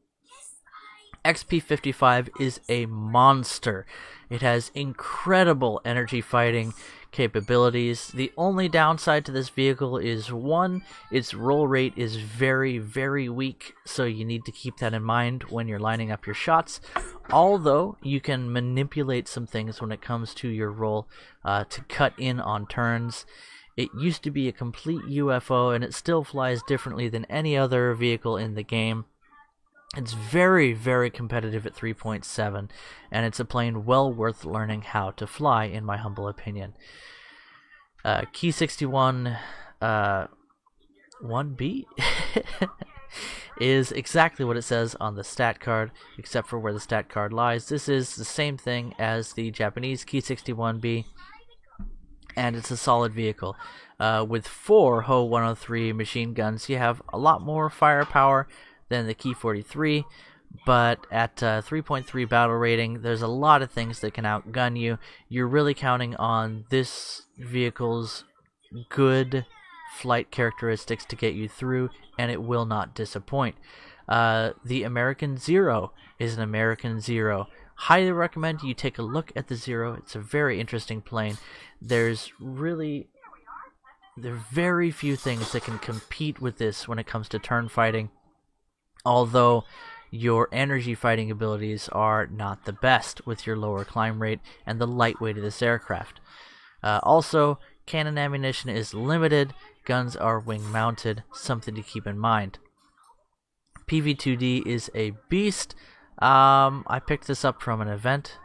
XP55 is a monster. It has incredible energy fighting capabilities. The only downside to this vehicle is, one, its roll rate is very, very weak, so you need to keep that in mind when you're lining up your shots. Although you can manipulate some things when it comes to your roll to cut in on turns. It used to be a complete UFO, and it still flies differently than any other vehicle in the game. It's very, very competitive at 3.7, and it's a plane well worth learning how to fly, in my humble opinion. Key 61 1B is exactly what it says on the stat card, except for where the stat card lies. This is the same thing as the Japanese Key 61B. and it's a solid vehicle. With 4 Ho 103 machine guns, you have a lot more firepower than the Ki 43, but at 3.3 battle rating, there's a lot of things that can outgun you. You're really counting on this vehicle's good flight characteristics to get you through, and it will not disappoint. The American Zero is an American Zero. Highly recommend you take a look at the Zero. It's a very interesting plane. There are very few things that can compete with this when it comes to turn fighting, although your energy fighting abilities are not the best with your lower climb rate and the lightweight of this aircraft. Also, cannon ammunition is limited. Guns are wing mounted, something to keep in mind. PV2D is a beast. I picked this up from an event.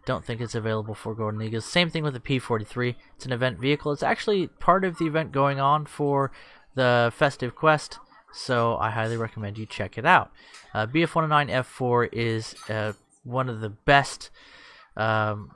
Don't think it's available for Golden Eagles. Same thing with the P43. It's an event vehicle. It's actually part of the event going on for the Festive Quest, so I highly recommend you check it out. BF-109F4 is one of the best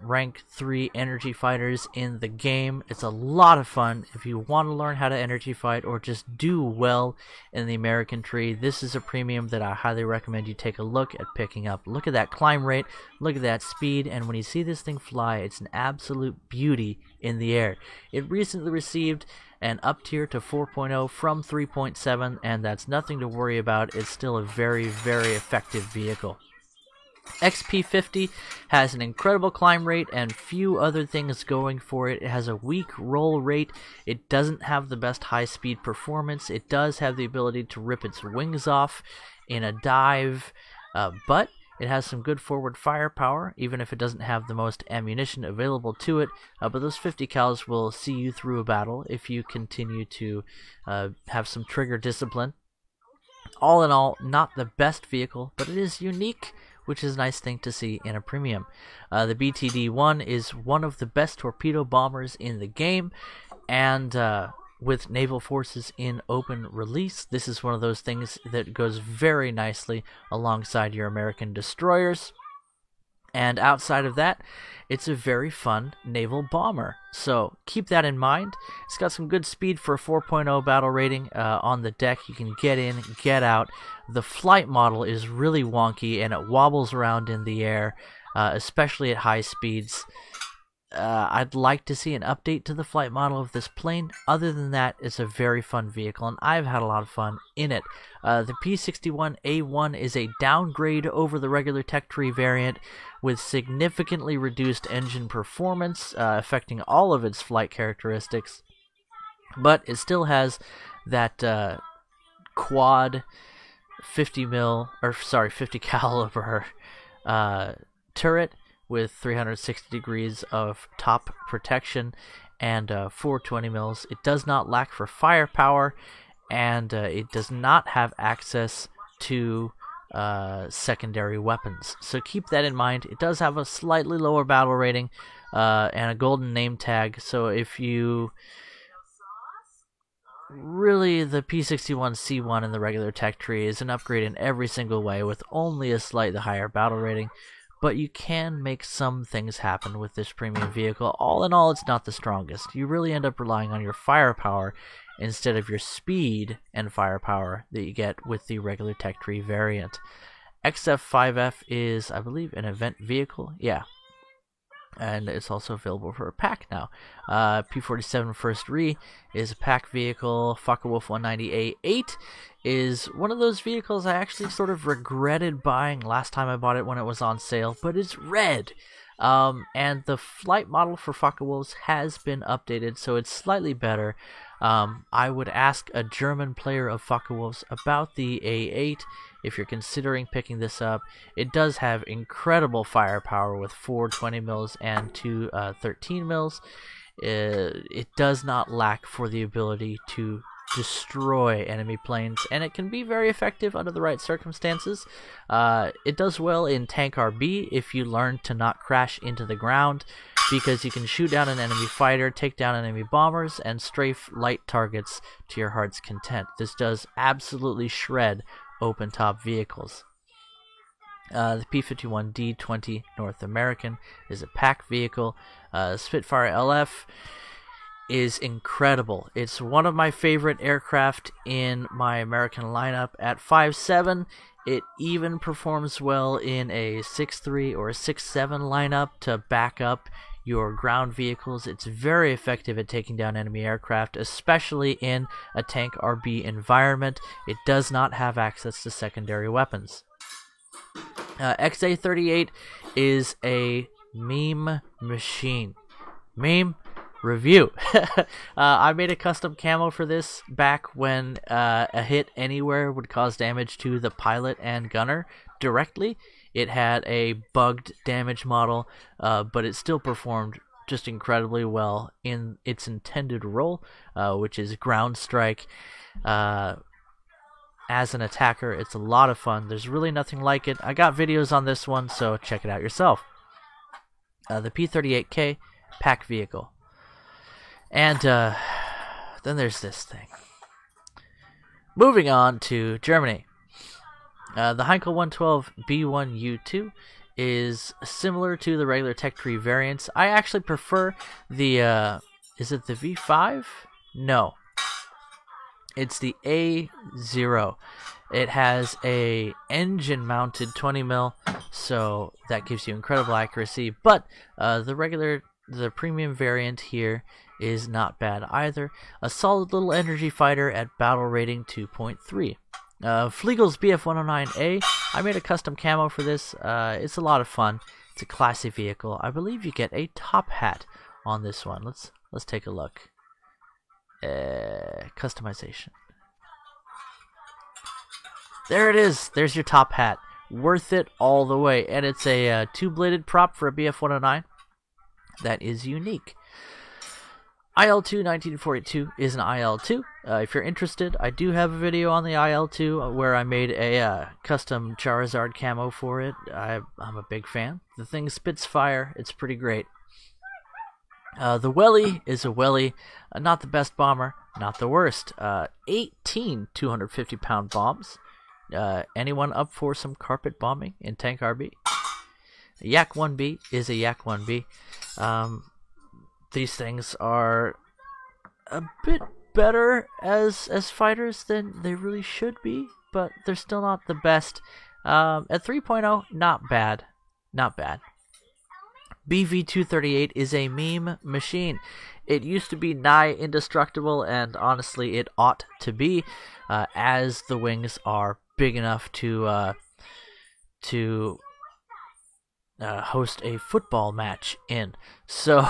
rank 3 energy fighters in the game. It's a lot of fun. If you want to learn how to energy fight or just do well in the American tree, this is a premium that I highly recommend you take a look at picking up. Look at that climb rate, look at that speed, and when you see this thing fly, it's an absolute beauty in the air. It recently received an up tier to 4.0 from 3.7, and that's nothing to worry about. It's still a very, very effective vehicle. XP50 has an incredible climb rate and few other things going for it. It has a weak roll rate. It doesn't have the best high-speed performance. It does have the ability to rip its wings off in a dive, but it has some good forward firepower, even if it doesn't have the most ammunition available to it. But those 50 cals will see you through a battle if you continue to have some trigger discipline. All in all, not the best vehicle, but it is unique, which is a nice thing to see in a premium. The BTD-1 is one of the best torpedo bombers in the game, and with naval forces in open release, this is one of those things that goes very nicely alongside your American destroyers. And outside of that, it's a very fun naval bomber. So keep that in mind. It's got some good speed for a 4.0 battle rating on the deck. You can get in, get out. The flight model is really wonky and it wobbles around in the air, especially at high speeds. I'd like to see an update to the flight model of this plane. Other than that, it's a very fun vehicle, and I've had a lot of fun in it. The P61A1 is a downgrade over the regular Tech Tree variant with significantly reduced engine performance, affecting all of its flight characteristics. But it still has that quad 50 caliber turret with 360 degrees of top protection and 420 mils. It does not lack for firepower, and it does not have access to secondary weapons. So keep that in mind. It does have a slightly lower battle rating and a golden name tag. So if you really, the P61C1 in the regular Tech Tree is an upgrade in every single way with only a slightly higher battle rating. But you can make some things happen with this premium vehicle. All in all, it's not the strongest. You really end up relying on your firepower instead of your speed and firepower that you get with the regular Tech Tree variant. XF5F is, I believe, an event vehicle. Yeah. And it's also available for a pack now. P47 First Re is a pack vehicle. Focke-Wulf 190A8 is one of those vehicles I actually sort of regretted buying last time I bought it when it was on sale, but it's red. And the flight model for Focke-Wulfs has been updated, so it's slightly better. I would ask a German player of Focke-Wulfs about the A8 if you're considering picking this up. It does have incredible firepower with 4 20 mils and 2 13 mils. It does not lack for the ability to destroy enemy planes, and it can be very effective under the right circumstances. It does well in Tank RB if you learn to not crash into the ground, because you can shoot down an enemy fighter, take down enemy bombers, and strafe light targets to your heart's content. This does absolutely shred open-top vehicles. The P51D20 North American is a pack vehicle. Spitfire LF is incredible. It's one of my favorite aircraft in my American lineup. At 5.7, it even performs well in a 6.3 or a 6.7 lineup to back up your ground vehicles. It's very effective at taking down enemy aircraft, especially in a tank RB environment. It does not have access to secondary weapons. XA-38 is a meme machine. Meme review. I made a custom camo for this back when a hit anywhere would cause damage to the pilot and gunner directly. It had a bugged damage model, but it still performed just incredibly well in its intended role, which is ground strike. As an attacker, it's a lot of fun. There's really nothing like it. I got videos on this one, so check it out yourself. The P-38K pack vehicle. And then there's this thing. Moving on to Germany. The Heinkel 112 B1U2 is similar to the regular Tech Tree variants. I actually prefer the, is it the V5? No. It's the A0. It has a engine-mounted 20mm, so that gives you incredible accuracy. But the premium variant here is not bad either. A solid little energy fighter at battle rating 2.3. Fliegel's BF-109A. I made a custom camo for this. It's a lot of fun. It's a classy vehicle. I believe you get a top hat on this one. Let's take a look. Customization. There it is. There's your top hat. Worth it all the way. And it's a two-bladed prop for a BF-109 that is unique. IL-2 1942 is an IL-2. If you're interested, I do have a video on the IL-2 where I made a custom Charizard camo for it. I'm a big fan. The thing spits fire. It's pretty great. The Welly is a Welly, not the best bomber, not the worst. 18 250-pound bombs. Anyone up for some carpet bombing in Tank RB? Yak 1B is a Yak 1B. These things are a bit better as fighters than they really should be, but they're still not the best. At 3.0, not bad. Not bad. BV-238 is a meme machine. It used to be nigh indestructible, and honestly, it ought to be, as the wings are big enough to host a football match in. So,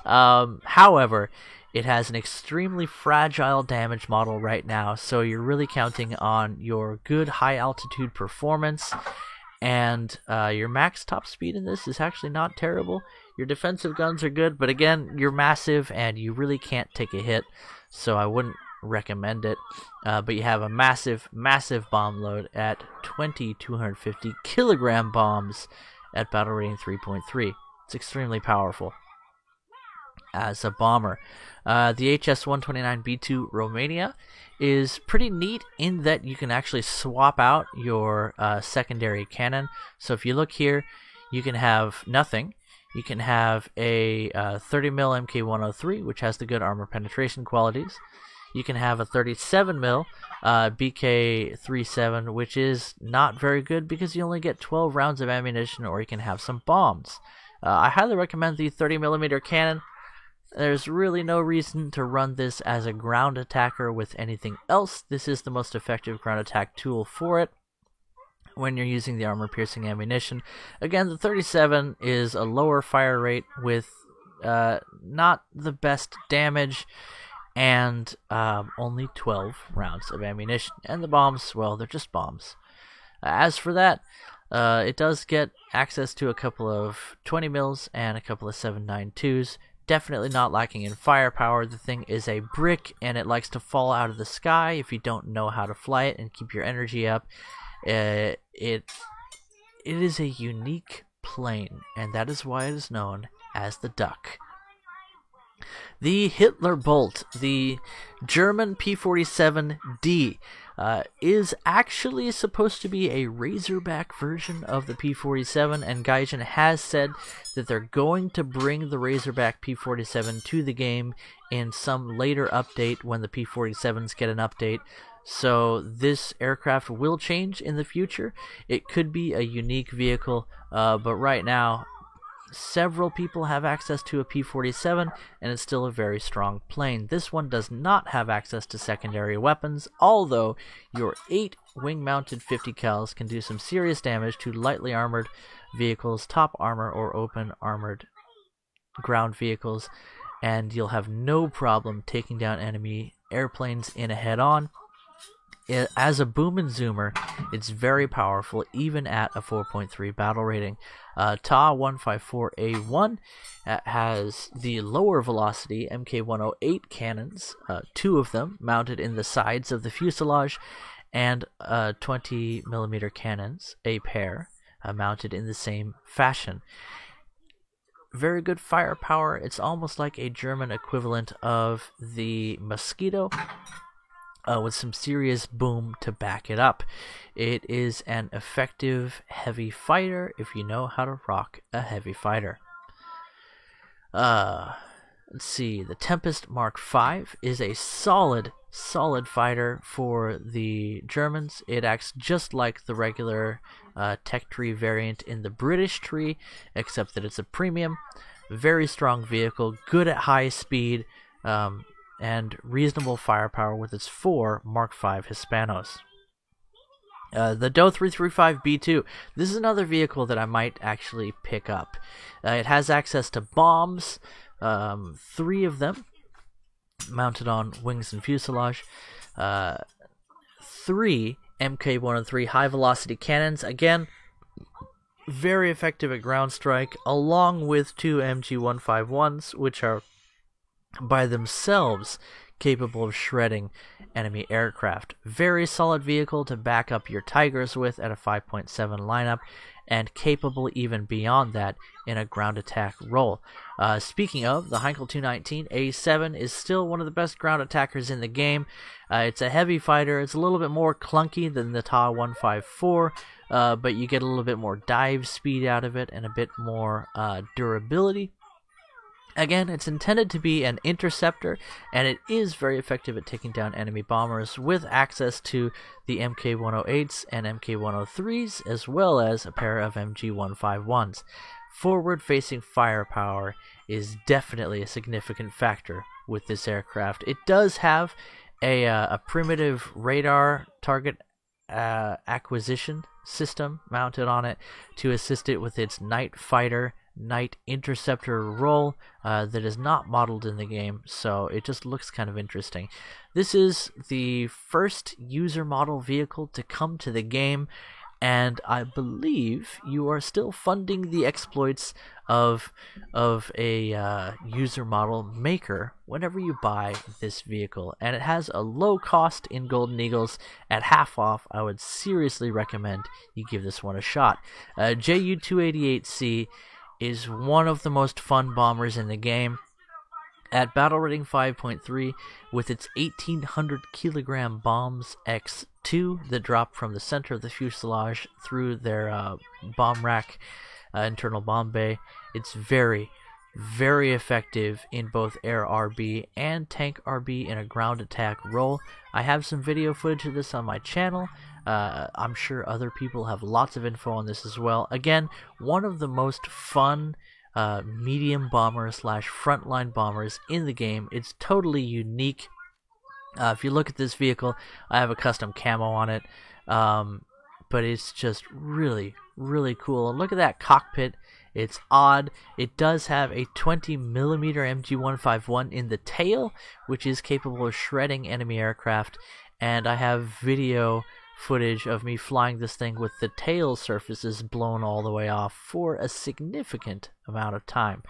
however, it has an extremely fragile damage model right now, so you're really counting on your good high altitude performance, and your max top speed in this is actually not terrible. Your defensive guns are good, but again, you're massive and you really can't take a hit, so I wouldn't recommend it. But you have a massive bomb load at 250 kilogram bombs at battle rating 3.3. It's extremely powerful as a bomber. The HS-129B2 Romania is pretty neat in that you can actually swap out your secondary cannon. So if you look here, you can have nothing. You can have a 30mm MK103, which has the good armor penetration qualities. You can have a 37mm BK37, which is not very good because you only get 12 rounds of ammunition, or you can have some bombs. I highly recommend the 30mm cannon. There's really no reason to run this as a ground attacker with anything else. This is the most effective ground attack tool for it when you're using the armor-piercing ammunition. Again, the 37 is a lower fire rate with not the best damage, and only 12 rounds of ammunition. And the bombs, well, they're just bombs. As for that, it does get access to a couple of 20 mils and a couple of 7.92s. Definitely not lacking in firepower. The thing is a brick, and it likes to fall out of the sky if you don't know how to fly it and keep your energy up. It is a unique plane, and that is why it is known as the Duck. The Hitler Bolt, the German P-47D. is actually supposed to be a Razorback version of the P-47, and Gaijin has said that they're going to bring the Razorback P-47 to the game in some later update when the P-47s get an update. So this aircraft will change in the future. It could be a unique vehicle, but right now several people have access to a P-47, and it's still a very strong plane. This one does not have access to secondary weapons, although your 8 wing-mounted 50 cals can do some serious damage to lightly armored vehicles, top armor, or open armored ground vehicles, and you'll have no problem taking down enemy airplanes in a head-on. As a boom and zoomer, it's very powerful, even at a 4.3 battle rating. Ta-154A1 has the lower velocity Mk108 cannons, 2 of them mounted in the sides of the fuselage, and 20mm cannons, a pair, mounted in the same fashion. Very good firepower. It's almost like a German equivalent of the Mosquito, with some serious boom to back it up. It is an effective heavy fighter if you know how to rock a heavy fighter. Let's see, the Tempest Mark V is a solid fighter for the Germans. It acts just like the regular tech tree variant in the British tree, except that it's a premium. Very strong vehicle, good at high speed, and reasonable firepower with its 4 Mark V Hispanos. The Do 335B2. This is another vehicle that I might actually pick up. It has access to bombs, 3 of them, mounted on wings and fuselage. 3 Mk103 high-velocity cannons. Again, very effective at ground strike, along with 2 MG151s, which are by themselves capable of shredding enemy aircraft. Very solid vehicle to back up your Tigers with at a 5.7 lineup, and capable even beyond that in a ground attack role. Speaking of, the Heinkel 219A7 is still one of the best ground attackers in the game. It's a heavy fighter. It's a little bit more clunky than the Ta-154, but you get a little bit more dive speed out of it and a bit more durability. Again, it's intended to be an interceptor, and it is very effective at taking down enemy bombers with access to the Mk108s and Mk103s, as well as a pair of MG151s. Forward-facing firepower is definitely a significant factor with this aircraft. It does have a primitive radar target acquisition system mounted on it to assist it with its night fighter, night interceptor role that is not modeled in the game, so it just looks kind of interesting. This is the first user model vehicle to come to the game, and I believe you are still funding the exploits of a user model maker whenever you buy this vehicle, and it has a low cost in Golden Eagles at half off. I would seriously recommend you give this one a shot. Ju-288C is one of the most fun bombers in the game. At battle rating 5.3, with its 1,800 kilogram bombs X2 that drop from the center of the fuselage through their bomb rack, internal bomb bay, it's very, very effective in both air RB and tank RB in a ground attack role. I have some video footage of this on my channel. I'm sure other people have lots of info on this as well. Again, one of the most fun medium bomber / frontline bombers in the game. It's totally unique. If you look at this vehicle, I have a custom camo on it, but it's just really, really cool. And look at that cockpit. It's odd. It does have a 20mm MG151 in the tail, which is capable of shredding enemy aircraft, and I have video footage of me flying this thing with the tail surfaces blown all the way off for a significant amount of time.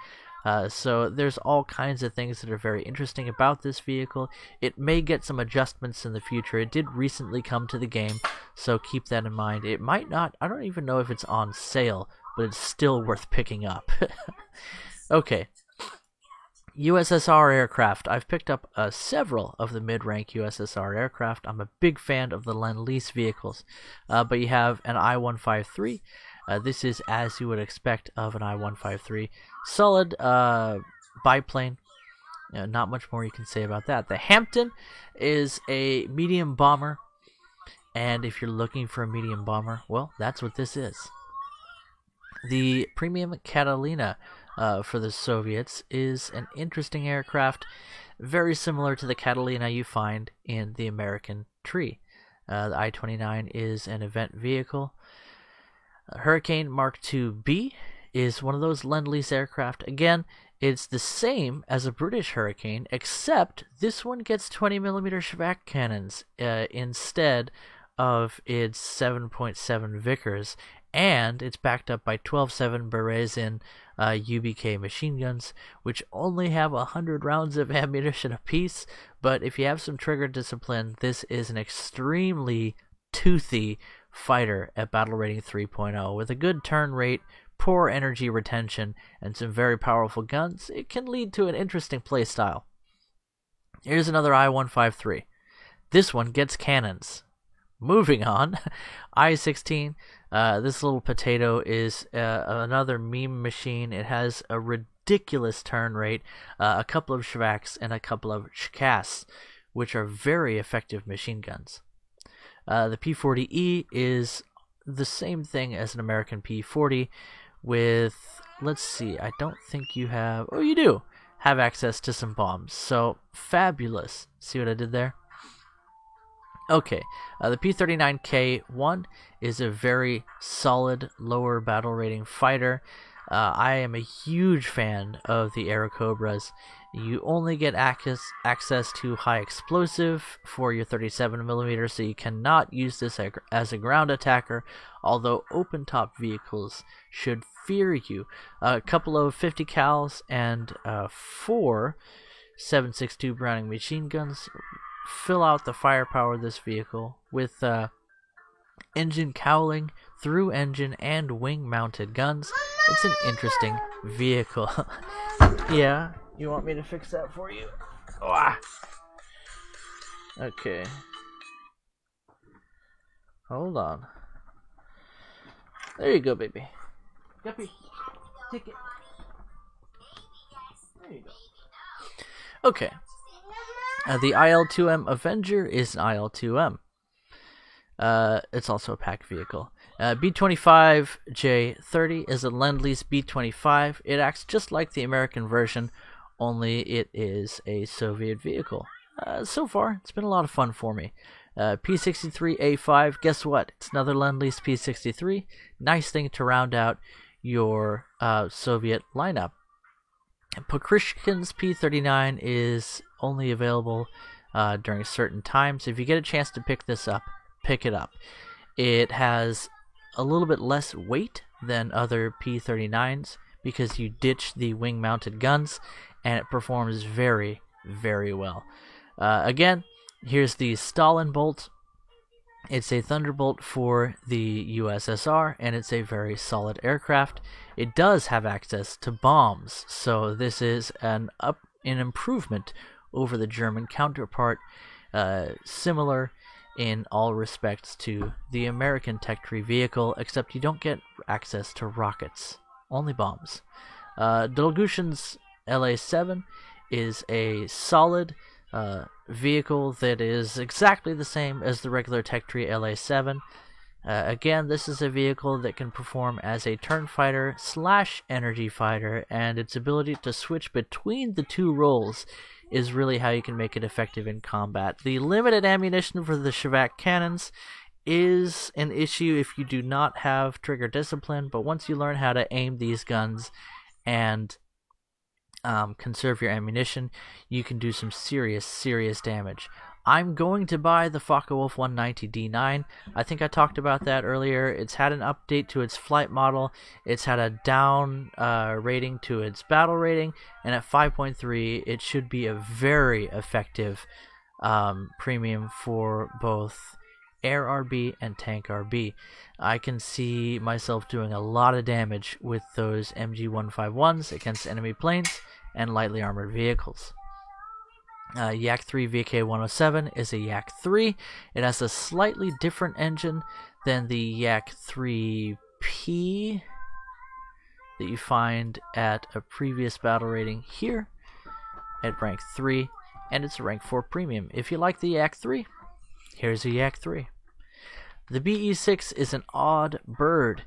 So there's all kinds of things that are very interesting about this vehicle. It may get some adjustments in the future. It did recently come to the game, so keep that in mind. It might not, I don't even know if it's on sale, but it's still worth picking up. Okay. USSR aircraft. I've picked up several of the mid-rank USSR aircraft. I'm a big fan of the Lend-Lease vehicles. But you have an I-153. This is as you would expect of an I-153. Solid biplane. Not much more you can say about that. The Hampton is a medium bomber. And if you're looking for a medium bomber, well, that's what this is. The Premium Catalina for the Soviets is an interesting aircraft, very similar to the Catalina you find in the American tree. The I-29 is an event vehicle. Hurricane Mark II-B is one of those Lend-Lease aircraft. Again, it's the same as a British Hurricane, except this one gets 20mm Shvak cannons instead of its 7.7 Vickers, and it's backed up by 12.7 Berezin UBK machine guns, which only have 100 rounds of ammunition apiece. But if you have some trigger discipline, this is an extremely toothy fighter at battle rating 3.0. With a good turn rate, poor energy retention, and some very powerful guns, it can lead to an interesting playstyle. Here's another I-153. This one gets cannons. Moving on, I-16. This little potato is another meme machine. It has a ridiculous turn rate, a couple of Shvaks, and a couple of Shkas, which are very effective machine guns. The P-40E is the same thing as an American P-40 with, let's see, I don't think you have, oh, you do have access to some bombs. So, fabulous. See what I did there? Okay, the P-39K-1 is a very solid lower battle rating fighter. I am a huge fan of the Airacobras. You only get access to high explosive for your 37mm, so you cannot use this as a ground attacker, although open top vehicles should fear you. A couple of 50 cals and 4 7.62 Browning machine guns fill out the firepower of this vehicle with engine cowling, through engine, and wing mounted guns. It's an interesting vehicle. Yeah, you want me to fix that for you? Oh, ah. Okay. Hold on. There you go, baby. Guppy, take it. There you go. Okay. The IL-2M Avenger is an IL-2M. It's also a pack vehicle. B-25J-30 is a Lend-Lease B-25. It acts just like the American version, only it is a Soviet vehicle. So far, it's been a lot of fun for me. P-63A5, guess what? It's another Lend-Lease P-63. Nice thing to round out your Soviet lineup. Pokrishkin's P-39 is only available during certain times. If you get a chance to pick this up, pick it up. It has a little bit less weight than other P-39s because you ditch the wing-mounted guns, and it performs very, very well. Again, here's the Stalin Bolt. It's a Thunderbolt for the USSR, and it's a very solid aircraft. It does have access to bombs, so this is an improvement over the German counterpart, similar in all respects to the American tech tree vehicle, except you don't get access to rockets, only bombs. Dolgushin's LA-7 is a solid vehicle that is exactly the same as the regular tech tree LA-7. Again, this is a vehicle that can perform as a turn fighter / energy fighter, and its ability to switch between the two roles is really how you can make it effective in combat. The limited ammunition for the Shvak cannons is an issue if you do not have trigger discipline, but once you learn how to aim these guns and conserve your ammunition, you can do some serious damage. I'm going to buy the Focke-Wulf 190D9. I think I talked about that earlier. It's had an update to its flight model. It's had a down rating to its battle rating, and at 5.3, it should be a very effective premium for both Air RB and Tank RB. I can see myself doing a lot of damage with those MG151s against enemy planes, and lightly armored vehicles. Yak 3 VK107 is a Yak 3. It has a slightly different engine than the Yak 3P that you find at a previous battle rating here at rank 3, and it's a rank 4 premium. If you like the Yak 3, here's a Yak 3. The BE6 is an odd bird.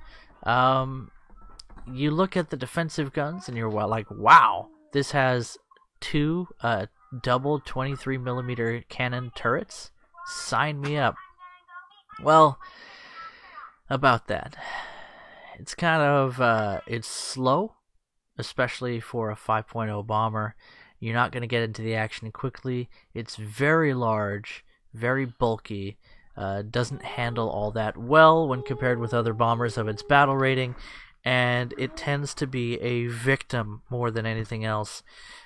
You look at the defensive guns and you're like, wow, this has two double 23mm cannon turrets? Sign me up. Well, about that. It's kind of, it's slow, especially for a 5.0 bomber. You're not going to get into the action quickly. It's very large, very bulky, doesn't handle all that well when compared with other bombers of its battle rating, and it tends to be a victim more than anything else.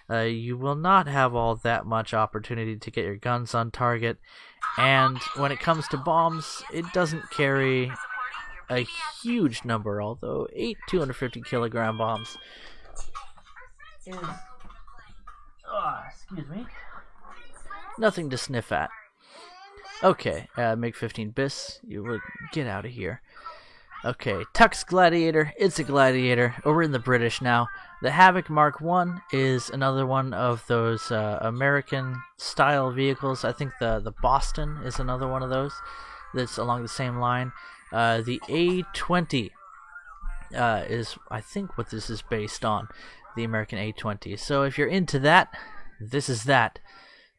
You will not have all that much opportunity to get your guns on target, and when it comes to bombs, it doesn't carry a huge number, although 8 250-kilogram bombs is, excuse me, nothing to sniff at. Okay, MiG-15 Bis, you would get out of here. Okay, Tux Gladiator, it's a Gladiator. We're in the British now. The Havoc Mark 1 is another one of those American-style vehicles. I think the Boston is another one of those that's along the same line. The A-20 is, I think, what this is based on, the American A-20. So if you're into that, this is that.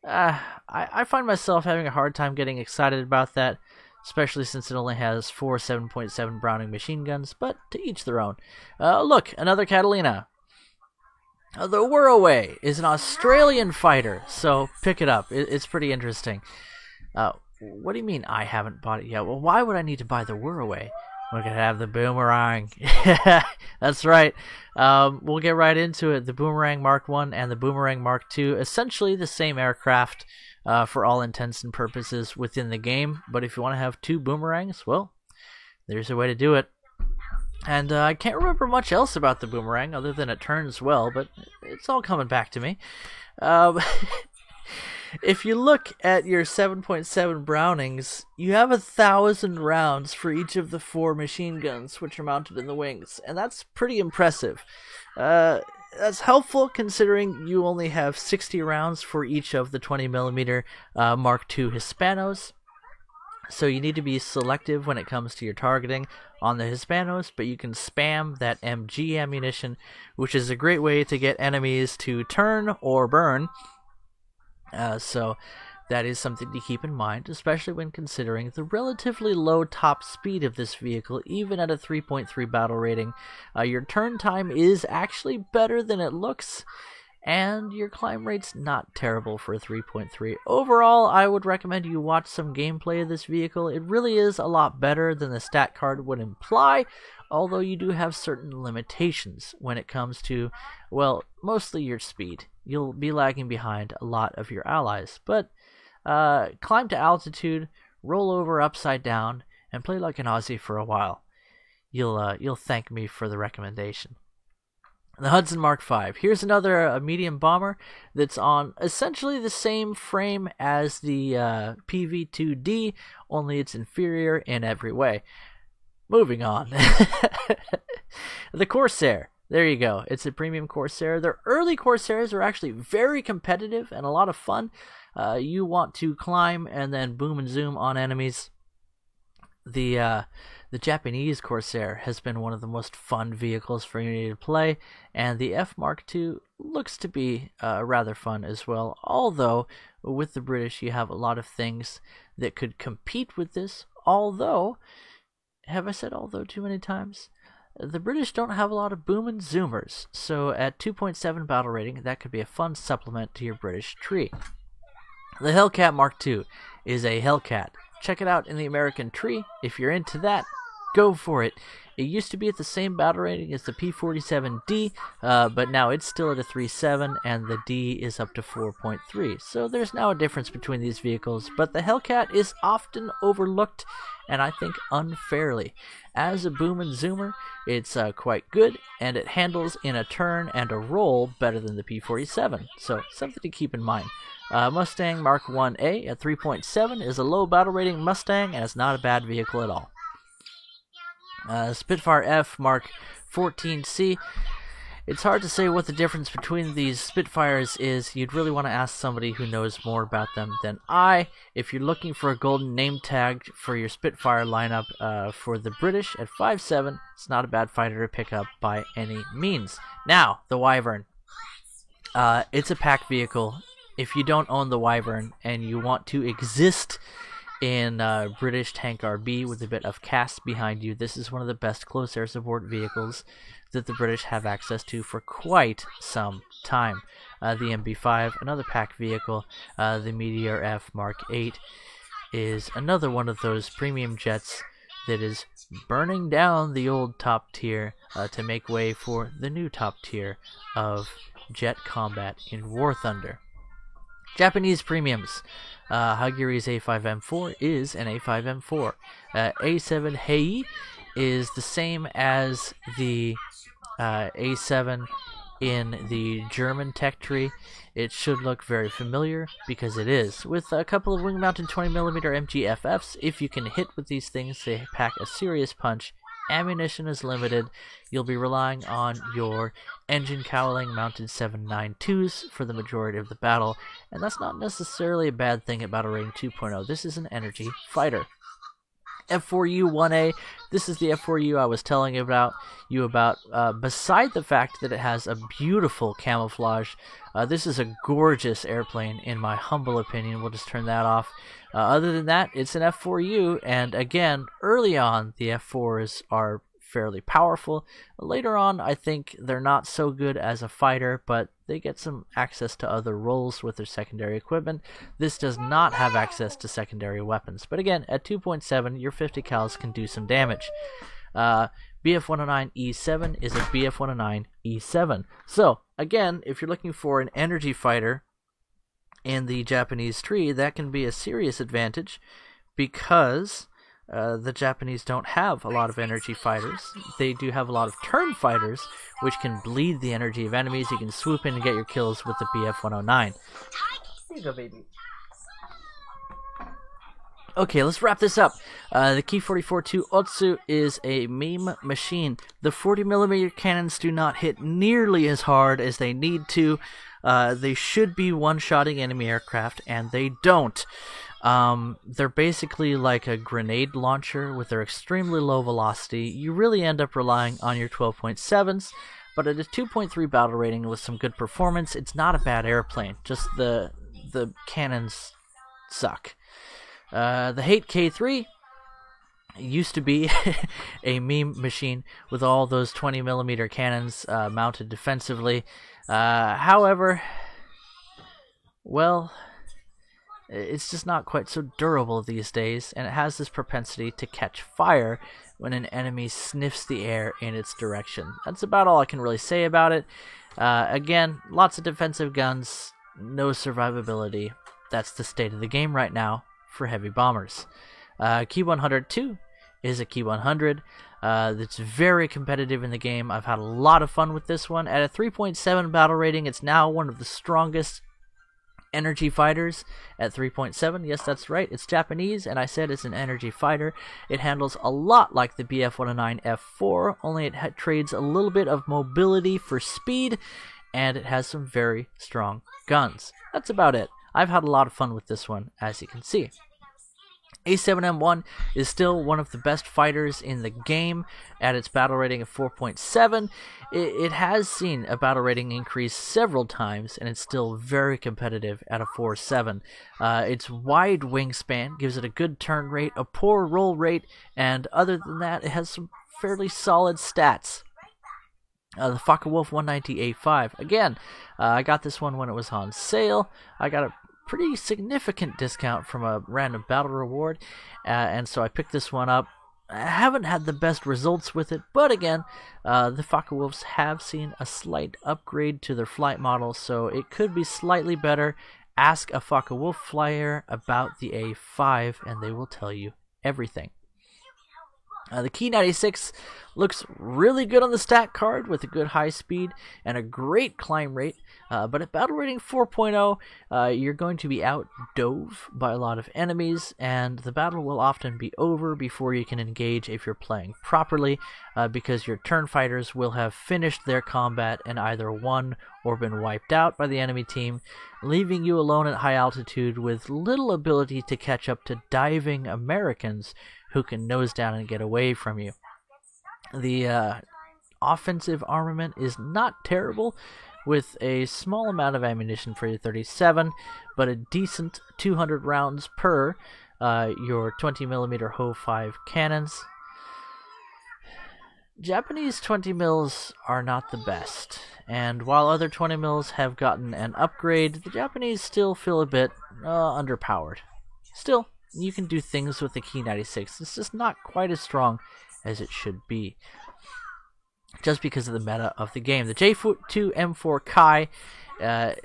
I find myself having a hard time getting excited about that, especially since it only has 4 7.7 Browning machine guns, but to each their own. Look, another Catalina. The Whirlaway is an Australian fighter, so pick it up. It's pretty interesting. What do you mean I haven't bought it yet? Well, why would I need to buy the Whirlaway? We're going to have the Boomerang. That's right. We'll get right into it. The Boomerang Mark 1 and the Boomerang Mark 2, essentially the same aircraft for all intents and purposes within the game. But if you want to have two Boomerangs, well, there's a way to do it. And I can't remember much else about the Boomerang other than it turns well, but it's all coming back to me. If you look at your 7.7 Brownings, you have 1,000 rounds for each of the 4 machine guns which are mounted in the wings, and that's pretty impressive. That's helpful considering you only have 60 rounds for each of the 20mm Mark II Hispanos. So you need to be selective when it comes to your targeting on the Hispanos, but you can spam that MG ammunition, which is a great way to get enemies to turn or burn. So that is something to keep in mind, especially when considering the relatively low top speed of this vehicle, even at a 3.3 battle rating. Your turn time is actually better than it looks, and your climb rate's not terrible for a 3.3. Overall, I would recommend you watch some gameplay of this vehicle. It really is a lot better than the stat card would imply, although you do have certain limitations when it comes to, well, mostly your speed. You'll be lagging behind a lot of your allies, but climb to altitude, roll over upside down, and play like an Aussie for a while. You'll thank me for the recommendation. The Hudson Mark V. Here's another medium bomber that's on essentially the same frame as the PV-2D, only it's inferior in every way. Moving on. The Corsair. There you go. It's a premium Corsair. Their early Corsairs are actually very competitive and a lot of fun. You want to climb and then boom and zoom on enemies. The Japanese Corsair has been one of the most fun vehicles for Unity to play, and the F Mark II looks to be rather fun as well, although with the British you have a lot of things that could compete with this, although, have I said although too many times? The British don't have a lot of boom and zoomers, so at 2.7 battle rating, that could be a fun supplement to your British tree. The Hellcat Mark II is a Hellcat. Check it out in the American tree. If you're into that, go for it. It used to be at the same battle rating as the P-47D, but now it's still at a 3.7, and the D is up to 4.3. So there's now a difference between these vehicles, but the Hellcat is often overlooked and I think unfairly. As a boom and zoomer, it's quite good, and it handles in a turn and a roll better than the P-47, so something to keep in mind. Mustang Mark 1A at 3.7 is a low battle rating Mustang, and it's not a bad vehicle at all. Spitfire F Mark 14C. It's hard to say what the difference between these Spitfires is. You'd really want to ask somebody who knows more about them than I. If you're looking for a golden name tag for your Spitfire lineup for the British at 5.7, it's not a bad fighter to pick up by any means. Now, the Wyvern. It's a pack vehicle. If you don't own the Wyvern and you want to exist in British Tank RB with a bit of cast behind you, this is one of the best close air support vehicles that the British have access to for quite some time. The MB5, another pack vehicle. The Meteor F Mark 8 is another one of those premium jets that is burning down the old top tier to make way for the new top tier of jet combat in War Thunder. Japanese premiums. Hagiiri's A5M4 is an A5M4. A7 Hei is the same as the A7 in the German tech tree. It should look very familiar because it is. With a couple of wing-mounted 20mm MGFFs, if you can hit with these things, they pack a serious punch. Ammunition is limited. You'll be relying on your engine cowling mounted 7.92s for the majority of the battle, and that's not necessarily a bad thing at Battle Rating 2.0. This is an energy fighter. F4U 1A, this is the F4U I was telling you about. Beside the fact that it has a beautiful camouflage, this is a gorgeous airplane in my humble opinion. We'll just turn that off. Other than that, it's an F4U, and again, early on, the F4s are fairly powerful. Later on, I think they're not so good as a fighter, but they get some access to other roles with their secondary equipment. This does not have access to secondary weapons, but again, at 2.7, your 50 cals can do some damage. BF-109E7 is a BF-109E7. So, again, if you're looking for an energy fighter in the Japanese tree, that can be a serious advantage because the Japanese don't have a lot of energy fighters. They do have a lot of turn fighters, which can bleed the energy of enemies. You can swoop in and get your kills with the BF-109. Here you go, baby. Okay, let's wrap this up. The Ki-44-2 Otsu is a meme machine. The 40mm cannons do not hit nearly as hard as they need to. They should be one-shotting enemy aircraft, and they don't. They're basically like a grenade launcher with their extremely low velocity. You really end up relying on your 12.7s, but at a 2.3 battle rating with some good performance, it's not a bad airplane. Just the cannons suck. The Hate K3 used to be a meme machine with all those 20mm cannons mounted defensively. However, well, it's just not quite so durable these days, and it has this propensity to catch fire when an enemy sniffs the air in its direction. That's about all I can really say about it. Again, lots of defensive guns, no survivability. That's the state of the game right now for heavy bombers. Ki-100-2 is a Ki-100 that's very competitive in the game. I've had a lot of fun with this one. At a 3.7 battle rating, it's now one of the strongest energy fighters at 3.7. Yes, that's right. It's Japanese, and I said it's an energy fighter. It handles a lot like the BF-109F4, only it trades a little bit of mobility for speed, and it has some very strong guns. That's about it. I've had a lot of fun with this one, as you can see. A7M1 is still one of the best fighters in the game at its battle rating of 4.7. It has seen a battle rating increase several times, and it's still very competitive at a 4.7. Its wide wingspan gives it a good turn rate, a poor roll rate, and other than that, it has some fairly solid stats. The Focke-Wulf 190A5. Again, I got this one when it was on sale. I got a pretty significant discount from a random battle reward, and so I picked this one up. I haven't had the best results with it, but again, the Focke-Wulfs have seen a slight upgrade to their flight model, so it could be slightly better. Ask a Focke-Wulf flyer about the A5, and they will tell you everything. The Key 96 looks really good on the stat card with a good high speed and a great climb rate, but at battle rating 4.0, you're going to be outdove by a lot of enemies, and the battle will often be over before you can engage if you're playing properly, because your turn fighters will have finished their combat and either won or been wiped out by the enemy team, leaving you alone at high altitude with little ability to catch up to diving Americans who can nose down and get away from you. The offensive armament is not terrible, with a small amount of ammunition for your 37, but a decent 200 rounds per your 20mm Ho-5 cannons. Japanese 20 mils are not the best, and while other 20 mils have gotten an upgrade, the Japanese still feel a bit underpowered. Still, you can do things with the Key 96. It's just not quite as strong as it should be, just because of the meta of the game. The J2M4 Kai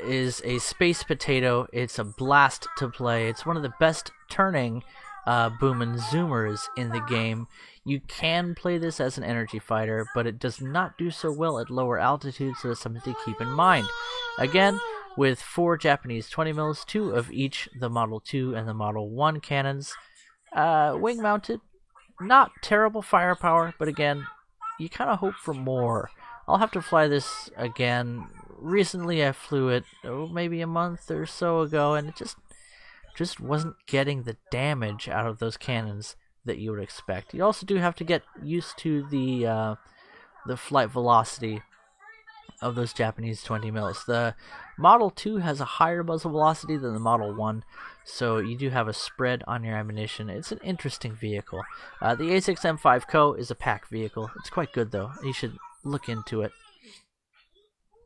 is a space potato. It's a blast to play. It's one of the best turning boom and zoomers in the game. You can play this as an energy fighter, but it does not do so well at lower altitudes, so it's something to keep in mind. Again, with 4 Japanese 20 mils, 2 of each the Model 2 and the Model 1 cannons. Wing mounted, not terrible firepower, but again, you kind of hope for more. I'll have to fly this again. Recently I flew it maybe a month or so ago, and it just wasn't getting the damage out of those cannons that you would expect. You also do have to get used to the flight velocity of those Japanese 20 mils. The Model 2 has a higher muzzle velocity than the Model 1, so you do have a spread on your ammunition. It's an interesting vehicle. The A6M5 Co is a pack vehicle. It's quite good though. You should look into it.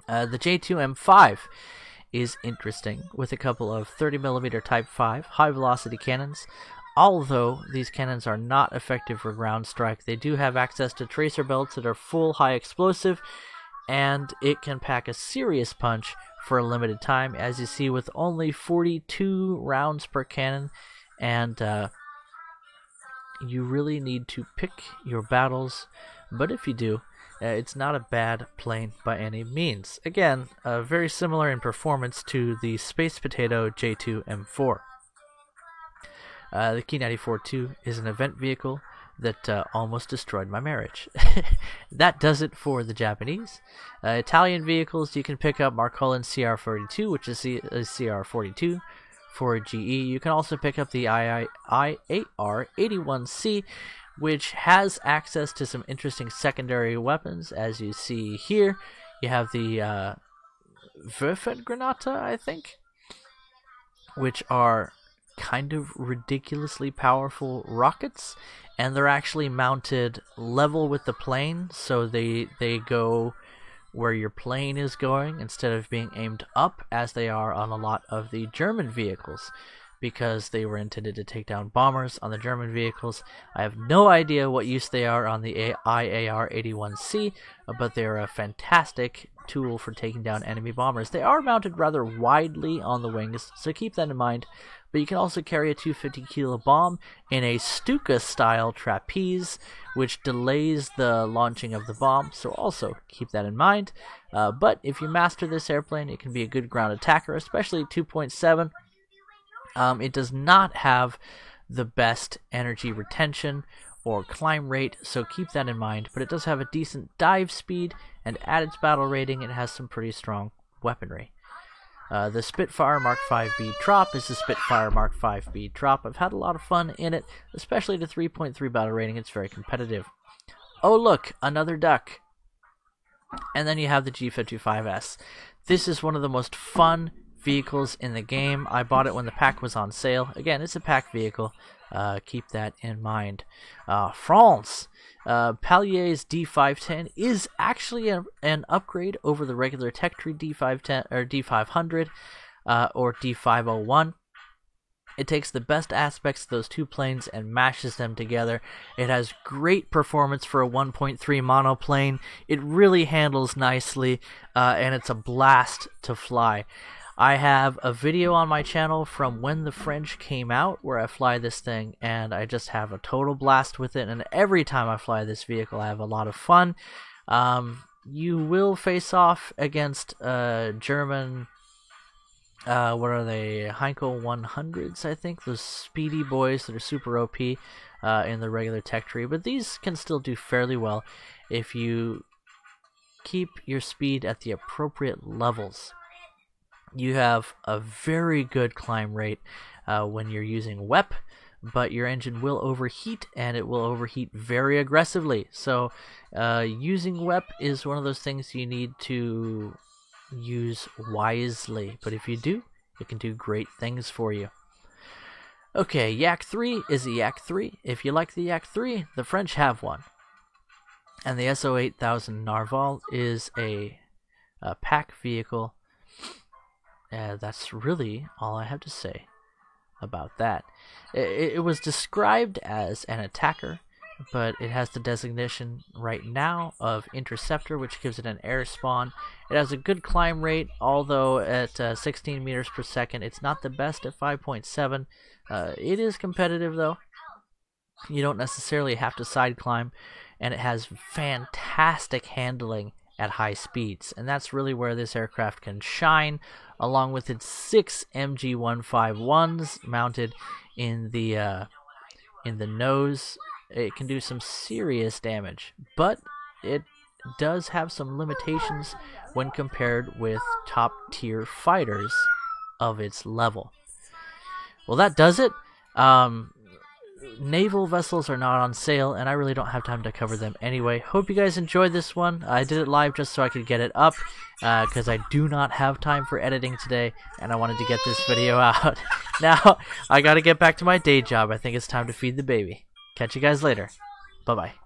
The J2M5 is interesting, with a couple of 30mm Type 5 high velocity cannons. Although these cannons are not effective for ground strike, they do have access to tracer belts that are full high explosive, and it can pack a serious punch for a limited time, as you see, with only 42 rounds per cannon, and you really need to pick your battles, but if you do, it's not a bad plane by any means. Again, very similar in performance to the Space Potato J2M4. The Key 94-2 is an event vehicle that almost destroyed my marriage. That does it for the Japanese. Italian vehicles, you can pick up Marcolin CR42, which is a CR42 for GE. You can also pick up the IAR81C, which has access to some interesting secondary weapons, as you see here. You have the Würfelgranate, I think, which are kind of ridiculously powerful rockets, and they're actually mounted level with the plane, so they go where your plane is going instead of being aimed up as they are on a lot of the German vehicles, because they were intended to take down bombers on the German vehicles. I have no idea what use they are on the IAR-81C, but they're a fantastic tool for taking down enemy bombers. They are mounted rather widely on the wings, so keep that in mind. But you can also carry a 250 kilo bomb in a Stuka-style trapeze, which delays the launching of the bomb, so also keep that in mind. But if you master this airplane, it can be a good ground attacker, especially 2.7. It does not have the best energy retention or climb rate, so keep that in mind, but it does have a decent dive speed, and at its battle rating, it has some pretty strong weaponry. The Spitfire Mark 5B Trop is the Spitfire Mark 5B Trop. I've had a lot of fun in it, especially the 3.3 battle rating. It's very competitive. Oh look, another duck. And then you have the G55S. This is one of the most fun vehicles in the game. I bought it when the pack was on sale. Again, it's a pack vehicle. Keep that in mind. France. Palier's D510 is actually an upgrade over the regular Tech Tree D510 or D500 or D501. It takes the best aspects of those two planes and mashes them together. It has great performance for a 1.3 monoplane. It really handles nicely, and it's a blast to fly. I have a video on my channel from when the French came out where I fly this thing, and I just have a total blast with it, and every time I fly this vehicle I have a lot of fun. You will face off against German, what are they, Heinkel 100s, I think, those speedy boys that are super OP in the regular tech tree, but these can still do fairly well if you keep your speed at the appropriate levels. You have a very good climb rate when you're using WEP, but your engine will overheat, and it will overheat very aggressively. So using WEP is one of those things you need to use wisely, but if you do, it can do great things for you. Okay, Yak 3 is a Yak 3. If you like the Yak 3, the French have one. And the SO8000 Narval is a pack vehicle. That's really all I have to say about that. It was described as an attacker, but it has the designation right now of interceptor, which gives it an air spawn. It has a good climb rate, although at 16 meters per second, it's not the best at 5.7. It is competitive, though. You don't necessarily have to side climb, and it has fantastic handling at high speeds, and that's really where this aircraft can shine, along with its 6 MG151s mounted in the nose. It can do some serious damage, but it does have some limitations when compared with top tier fighters of its level. Well, that does it. Naval vessels are not on sale, and I really don't have time to cover them anyway. Hope you guys enjoyed this one. I did it live just so I could get it up, because I do not have time for editing today, and I wanted to get this video out. Now, I gotta get back to my day job. I think it's time to feed the baby. Catch you guys later. Bye-bye.